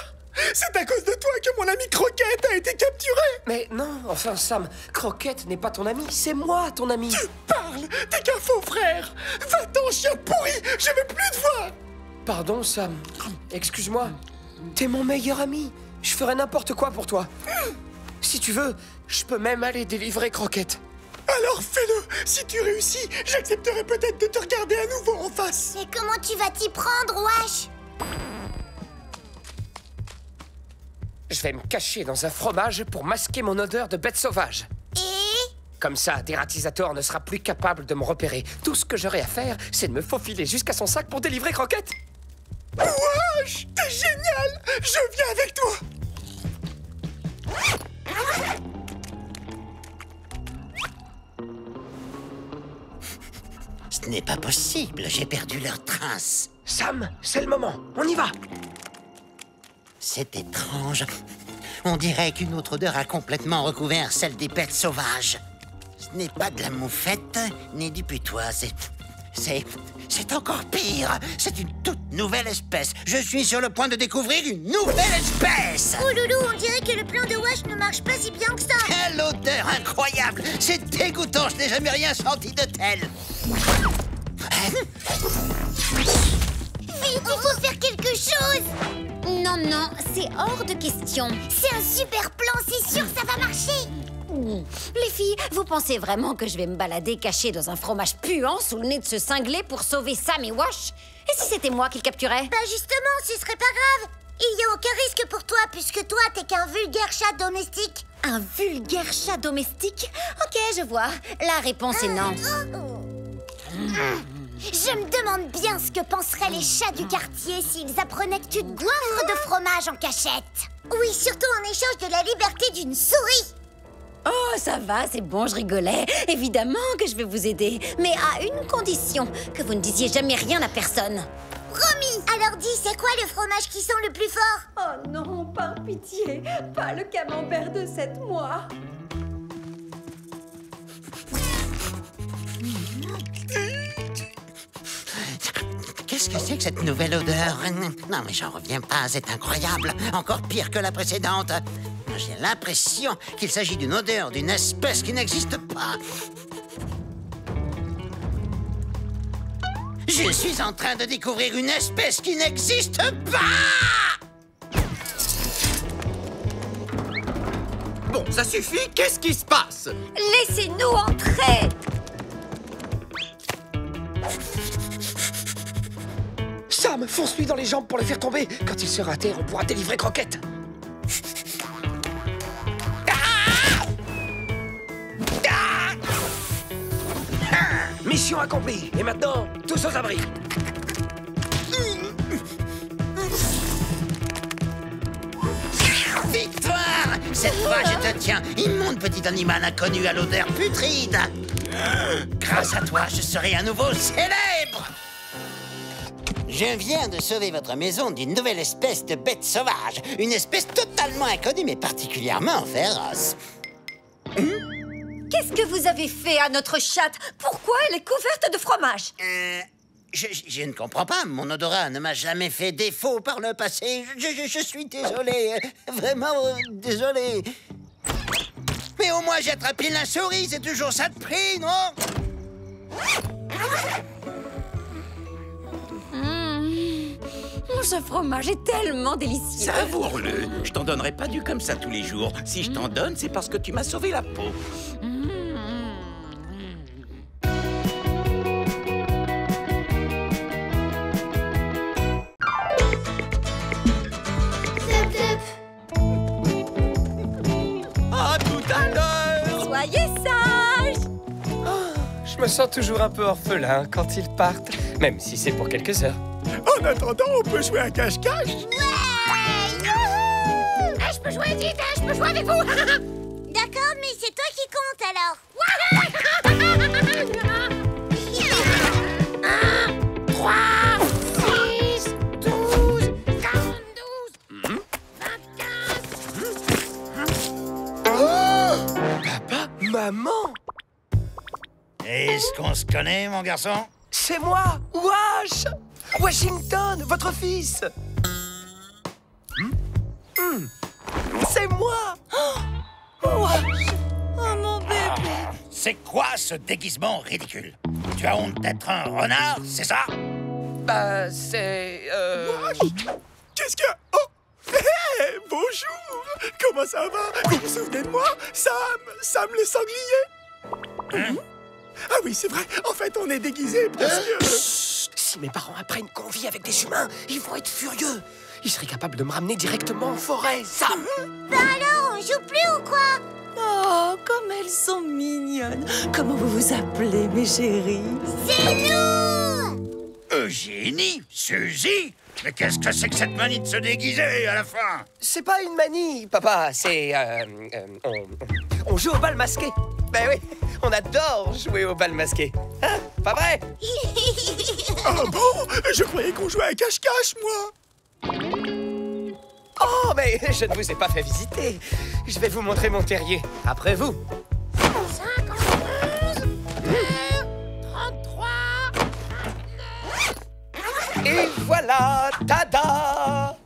C'est à cause de toi que mon ami Croquette a été capturé. Mais non, enfin Sam, Croquette n'est pas ton ami, c'est moi ton ami. Tu parles? T'es qu'un faux frère. Va-t'en, chien pourri. Je veux plus te voir. Pardon Sam, excuse-moi. T'es mon meilleur ami. Je ferai n'importe quoi pour toi. Si tu veux, je peux même aller délivrer Croquette. Alors fais-le. Si tu réussis, j'accepterai peut-être de te regarder à nouveau en face. Et comment tu vas t'y prendre, wesh? Je vais me cacher dans un fromage pour masquer mon odeur de bête sauvage. Et? Comme ça, Deratisator ne sera plus capable de me repérer. Tout ce que j'aurai à faire, c'est de me faufiler jusqu'à son sac pour délivrer Croquette. Wesh, t'es génial. Je viens avec toi. Ce n'est pas possible, j'ai perdu leur trace. Sam, c'est le moment, on y va. C'est étrange. On dirait qu'une autre odeur a complètement recouvert celle des bêtes sauvages. Ce n'est pas de la moufette, ni du putois, c'est encore pire. C'est une toute nouvelle espèce. Je suis sur le point de découvrir une nouvelle espèce. Oh loulou, on dirait que le plan de Wesh ne marche pas si bien que ça. Quelle odeur incroyable. C'est dégoûtant, je n'ai jamais rien senti de tel. Vite, il faut faire quelque chose. Non, non, c'est hors de question. C'est un super plan, c'est sûr que ça va marcher. Les filles, vous pensez vraiment que je vais me balader cachée dans un fromage puant sous le nez de ce cinglé pour sauver Sam et Wash? Et si c'était moi qui le capturais? Bah justement, ce serait pas grave. Il n'y a aucun risque pour toi, puisque toi, t'es qu'un vulgaire chat domestique. Un vulgaire chat domestique? Ok, je vois. La réponse est non. Je me demande bien ce que penseraient les chats du quartier s'ils apprenaient que tu te goinfres de fromage en cachette. Oui, surtout en échange de la liberté d'une souris. Oh, ça va, c'est bon, je rigolais. Évidemment que je vais vous aider, mais à une condition, que vous ne disiez jamais rien à personne. Promis. Alors dis, c'est quoi le fromage qui sent le plus fort? Oh non, par pitié, pas le camembert de 7 mois. Qu'est-ce que c'est que cette nouvelle odeur? Non, mais j'en reviens pas, c'est incroyable. Encore pire que la précédente. J'ai l'impression qu'il s'agit d'une odeur d'une espèce qui n'existe pas. Je suis en train de découvrir une espèce qui n'existe pas! Bon, ça suffit, qu'est-ce qui se passe? Laissez-nous entrer! Sam, fonce-lui dans les jambes pour le faire tomber. Quand il sera à terre, on pourra délivrer Croquette. Mission accomplie. Et maintenant, tous aux abris. Victoire! Cette fois, je te tiens, immonde petit animal inconnu à l'odeur putride. Grâce à toi, je serai à nouveau célèbre. Je viens de sauver votre maison d'une nouvelle espèce de bête sauvage. Une espèce totalement inconnue, mais particulièrement féroce. Qu'est-ce que vous avez fait à notre chatte? Pourquoi elle est couverte de fromage? Je ne comprends pas. Mon odorat ne m'a jamais fait défaut par le passé. Je suis désolé. Vraiment désolé. Mais au moins, j'ai attrapé la souris. C'est toujours ça de prix, non? Ce fromage est tellement délicieux. Savoure-le. Je t'en donnerai pas du comme ça tous les jours. Si je t'en donne, c'est parce que tu m'as sauvé la peau. À tout à l'heure. Soyez sages. Je me sens toujours un peu orphelin quand ils partent, même si c'est pour quelques heures. En attendant, on peut jouer à cache-cache. Je peux jouer, dites, je peux jouer avec vous. D'accord, mais c'est toi qui compte alors. 1, 3, 6, 12, 42, 25. Papa, maman. Est-ce qu'on se connaît, mon garçon? C'est moi, Wash! Washington, votre fils. C'est moi. Wash! Oh, mon bébé! C'est quoi ce déguisement ridicule? Tu as honte d'être un renard, c'est ça? Bah, c'est... Qu'est-ce que... Oh! Hé, bonjour! Comment ça va? Vous vous souvenez de moi? Sam le sanglier? Ah oui, c'est vrai. En fait, on est déguisés parce que... Si mes parents apprennent qu'on vit avec des humains, ils vont être furieux. Ils seraient capables de me ramener directement en forêt, Sam. Bah alors, on joue plus ou quoi? Oh, comme elles sont mignonnes. Comment vous vous appelez, mes chéris? C'est nous! Eugénie? Suzy? Mais qu'est-ce que c'est que cette manie de se déguiser à la fin? C'est pas une manie, papa. C'est... on joue au bal masqué. Ben oui, on adore jouer au bal masqué. Hein? Pas vrai? Ah bon? Je croyais qu'on jouait à cache-cache, moi. Oh, mais je ne vous ai pas fait visiter. Je vais vous montrer mon terrier. Après vous. 51, 33... Et voilà, tada!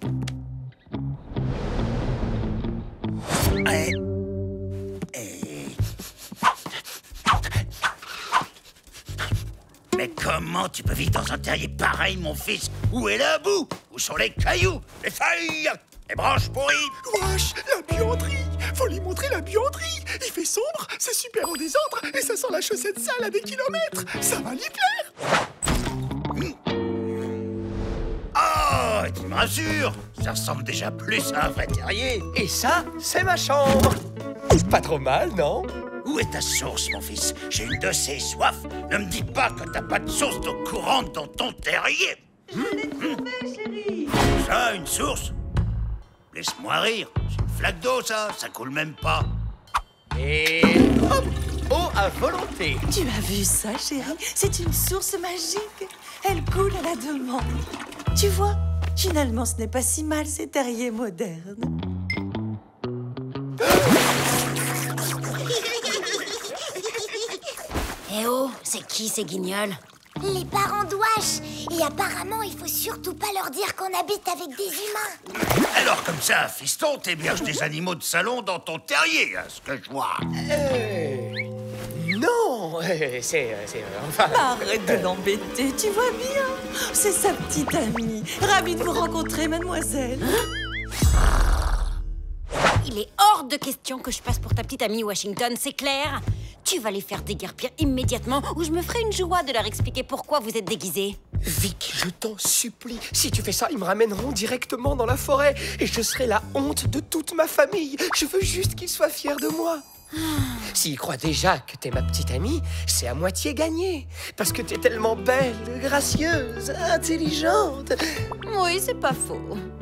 Mais comment tu peux vivre dans un terrier pareil, mon fils? Où est la boue? Où sont les cailloux? Les feuilles? Les branches pourries? Wesh, la buanderie! Faut lui montrer la buanderie! Il fait sombre, c'est super en désordre et ça sent la chaussette sale à des kilomètres! Ça va lui plaire! Oh, tu me rassures! Ça ressemble déjà plus à un vrai terrier! Et ça, c'est ma chambre! Pas trop mal, non? Où est ta source, mon fils? J'ai une de ces soifs! Ne me dis pas que t'as pas de source d'eau courante dans ton terrier! Je l'ai trouvé, chérie! Ça, une source? Laisse-moi rire! C'est une flaque d'eau, ça! Ça coule même pas! Et hop! Eau à volonté! Tu as vu ça, chérie? C'est une source magique. Elle coule à la demande. Tu vois, finalement, ce n'est pas si mal, ces terriers modernes. Eh oh, c'est qui ces guignols? Les parents d'Wash. Et apparemment, il faut surtout pas leur dire qu'on habite avec des humains. Alors comme ça, fiston, t'héberges des animaux de salon dans ton terrier, à ce que je vois. Non, enfin... Arrête de l'embêter, tu vois bien. C'est sa petite amie. Ravie de vous rencontrer, mademoiselle. Il est hors de question que je passe pour ta petite amie Washington, c'est clair? Tu vas les faire déguerpir immédiatement ou je me ferai une joie de leur expliquer pourquoi vous êtes déguisés. Vic, je t'en supplie. Si tu fais ça, ils me ramèneront directement dans la forêt et je serai la honte de toute ma famille. Je veux juste qu'ils soient fiers de moi. S'ils croient déjà que t'es ma petite amie, c'est à moitié gagné. Parce que t'es tellement belle, gracieuse, intelligente. Oui, c'est pas faux.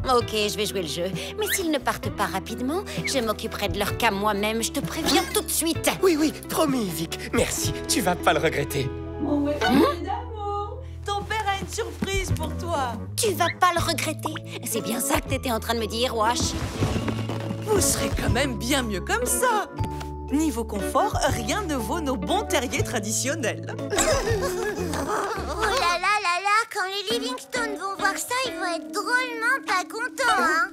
Ok, je vais jouer le jeu. Mais s'ils ne partent pas rapidement, je m'occuperai de leur cas moi-même. Je te préviens tout de suite. Oui, oui, promis, Vic. Merci, tu vas pas le regretter. Mon d'amour, ton père a une surprise pour toi. Tu vas pas le regretter. C'est bien ça que t'étais en train de me dire, Wash. Vous serez quand même bien mieux comme ça. Niveau confort, rien ne vaut nos bons terriers traditionnels. Oh là là là là, quand les Livingstone vont voir ça, ils vont être drôlement pas contents, hein.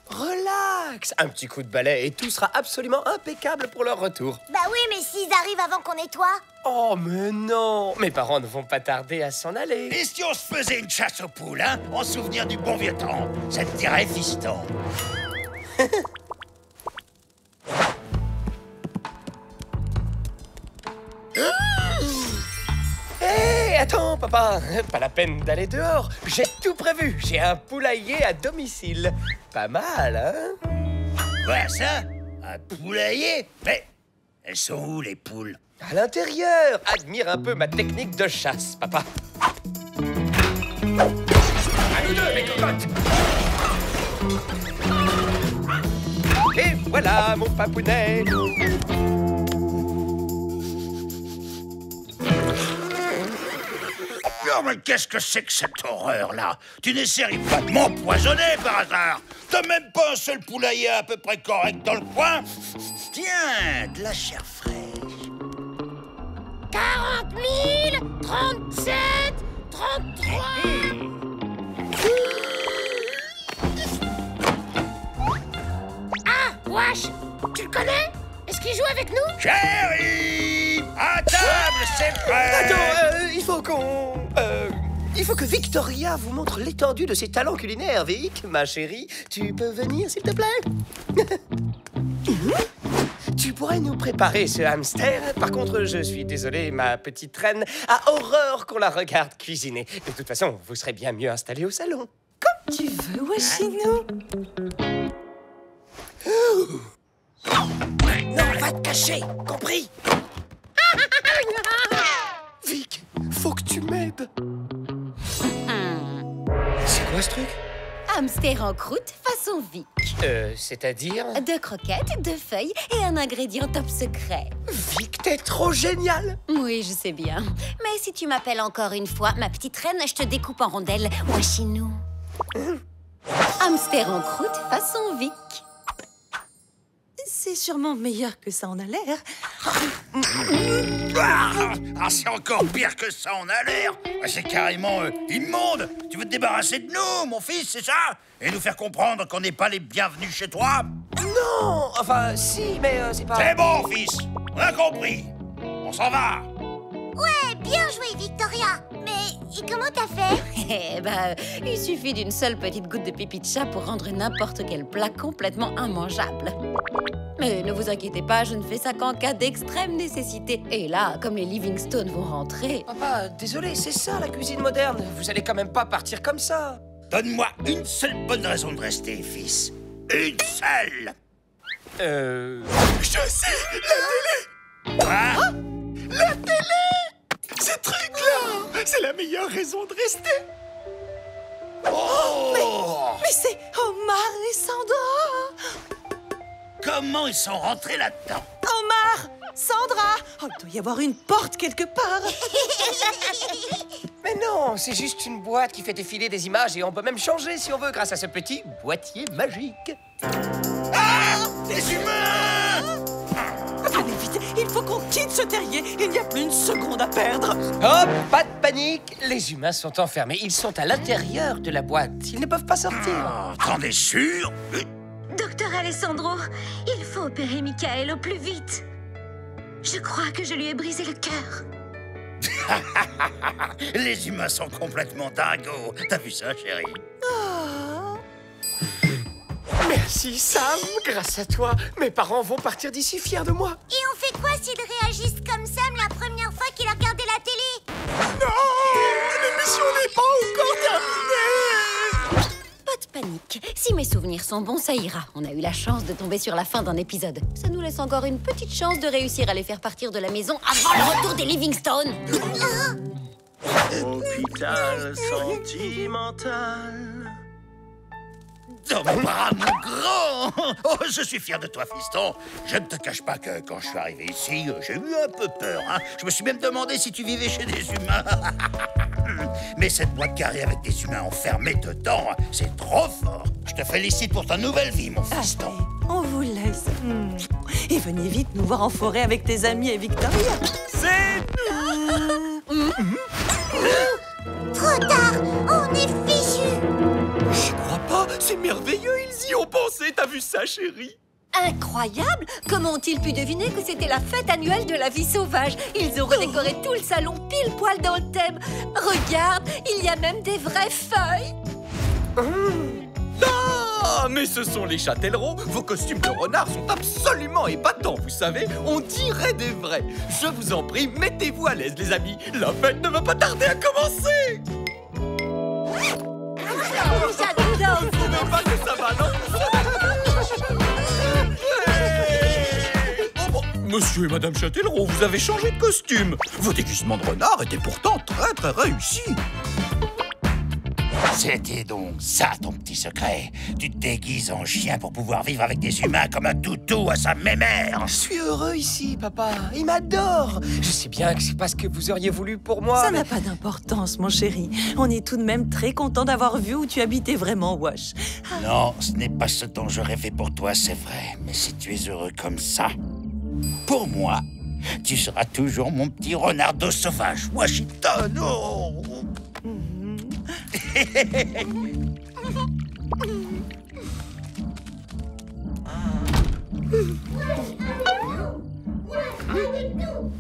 Relax. Un petit coup de balai et tout sera absolument impeccable pour leur retour. Bah oui, mais s'ils arrivent avant qu'on nettoie. Oh, mais non. Mes parents ne vont pas tarder à s'en aller. Et si on se faisait une chasse aux poules, hein, en souvenir du bon vieux temps? Ça te dirait, fiston? Hé, attends, papa. Pas la peine d'aller dehors. J'ai tout prévu. J'ai un poulailler à domicile. Pas mal, hein? Quoi, ça? Un poulailler? Mais elles sont où, les poules? À l'intérieur. Admire un peu ma technique de chasse, papa. À nous deux, mes cocottes. Et voilà, mon papounet. Oh, mais qu'est-ce que c'est que cette horreur-là? Tu n'essaierais pas de m'empoisonner par hasard? T'as même pas un seul poulailler à peu près correct dans le coin? Tiens, de la chair fraîche. 40 000, 37, 33... Ah, Wash, tu le connais? Est-ce qu'il joue avec nous? Chérie! À table, c'est prêt! Attends, il faut que Victoria vous montre l'étendue de ses talents culinaires, Vic. Ma chérie, tu peux venir, s'il te plaît? Tu pourrais nous préparer ce hamster? Par contre, je suis désolé, ma petite reine a horreur qu'on la regarde cuisiner. De toute façon, vous serez bien mieux installé au salon. Comme tu veux, Washino. Non, va te cacher, compris? Vic, faut que tu m'aides. C'est quoi ce truc? Hamster en croûte façon Vic. C'est-à-dire? 2 croquettes, 2 feuilles et un ingrédient top secret. Vic, t'es trop génial! Oui, je sais bien. Mais si tu m'appelles encore une fois, ma petite reine, je te découpe en rondelles. Washino. Hamster en croûte façon Vic. C'est sûrement meilleur que ça en a l'air. C'est encore pire que ça en a l'air. C'est carrément immonde. Tu veux te débarrasser de nous, mon fils, c'est ça? Et nous faire comprendre qu'on n'est pas les bienvenus chez toi? Non, enfin, si, mais c'est pas... C'est bon, fils, on a compris. On s'en va. Ouais, bien joué, Victoria. Mais et comment t'as fait? Eh ben, il suffit d'une seule petite goutte de pipi de chat pour rendre n'importe quel plat complètement immangeable. Mais ne vous inquiétez pas, je ne fais ça qu'en cas d'extrême nécessité. Et là, comme les Livingstone vont rentrer... Papa, désolé, c'est ça la cuisine moderne. Vous allez quand même pas partir comme ça. Donne-moi une seule bonne raison de rester, fils. Une seule. Je sais, la télé. Quoi? La télé! Ce truc-là, c'est la meilleure raison de rester. Oh! Mais c'est Omar et Sandra! Comment ils sont rentrés là-dedans? Omar! Sandra! Oh, il doit y avoir une porte quelque part! Mais non, c'est juste une boîte qui fait défiler des images et on peut même changer si on veut grâce à ce petit boîtier magique. Ah! Des humains! Allez vite, il faut qu'on quitte ce terrier. Il n'y a plus une seconde à perdre. Oh, pas de panique. Les humains sont enfermés. Ils sont à l'intérieur de la boîte. Ils ne peuvent pas sortir. T'en es sûr? Docteur Alessandro, il faut opérer Michael au plus vite. Je crois que je lui ai brisé le cœur. Les humains sont complètement dingos. T'as vu ça, chérie? Merci, Sam. Grâce à toi, mes parents vont partir d'ici fiers de moi. Et on fait quoi s'ils réagissent comme Sam la première fois qu'il a regardé la télé? Non! L'émission n'est pas encore terminée! Pas de panique. Si mes souvenirs sont bons, ça ira. On a eu la chance de tomber sur la fin d'un épisode. Ça nous laisse encore une petite chance de réussir à les faire partir de la maison avant le retour des Livingstone. Hôpital sentimental. Dans mon bras, mon grand! Oh, je suis fier de toi, fiston. Je ne te cache pas que quand je suis arrivé ici, j'ai eu un peu peur. Hein. Je me suis même demandé si tu vivais chez des humains. Mais cette boîte carrée avec des humains enfermés dedans, c'est trop fort. Je te félicite pour ta nouvelle vie, mon fiston. Allez, on vous laisse. Et venez vite nous voir en forêt avec tes amis et Victoria. C'est nous! Trop tard, on est fichus. Je crois pas, c'est merveilleux, ils y ont pensé, t'as vu ça, chérie? Incroyable! Comment ont-ils pu deviner que c'était la fête annuelle de la vie sauvage? Ils ont redécoré tout le salon pile poil dans le thème. Regarde, il y a même des vraies feuilles. Ah, mais ce sont les châtellerault. Vos costumes de renard sont absolument épatants, vous savez. On dirait des vrais. Je vous en prie, mettez-vous à l'aise, les amis. La fête ne va pas tarder à commencer. J'adore! Vous trouvez pas que ça va, non? Monsieur et Madame Châtellerault, vous avez changé de costume. Vos déguisements de renard étaient pourtant très très réussis. C'était donc ça ton petit secret. Tu te déguises en chien pour pouvoir vivre avec des humains comme un toutou à sa mémère. Je suis heureux ici, papa. Il m'adore. Je sais bien que c'est pas ce que vous auriez voulu pour moi. Ça n'a pas d'importance, mon chéri. On est tout de même très content d'avoir vu où tu habitais vraiment, Wash. Non, ce n'est pas ce dont je rêvais pour toi, c'est vrai. Mais si tu es heureux comme ça, pour moi, tu seras toujours mon petit renardeau sauvage, Washington. Oh. Avec nous.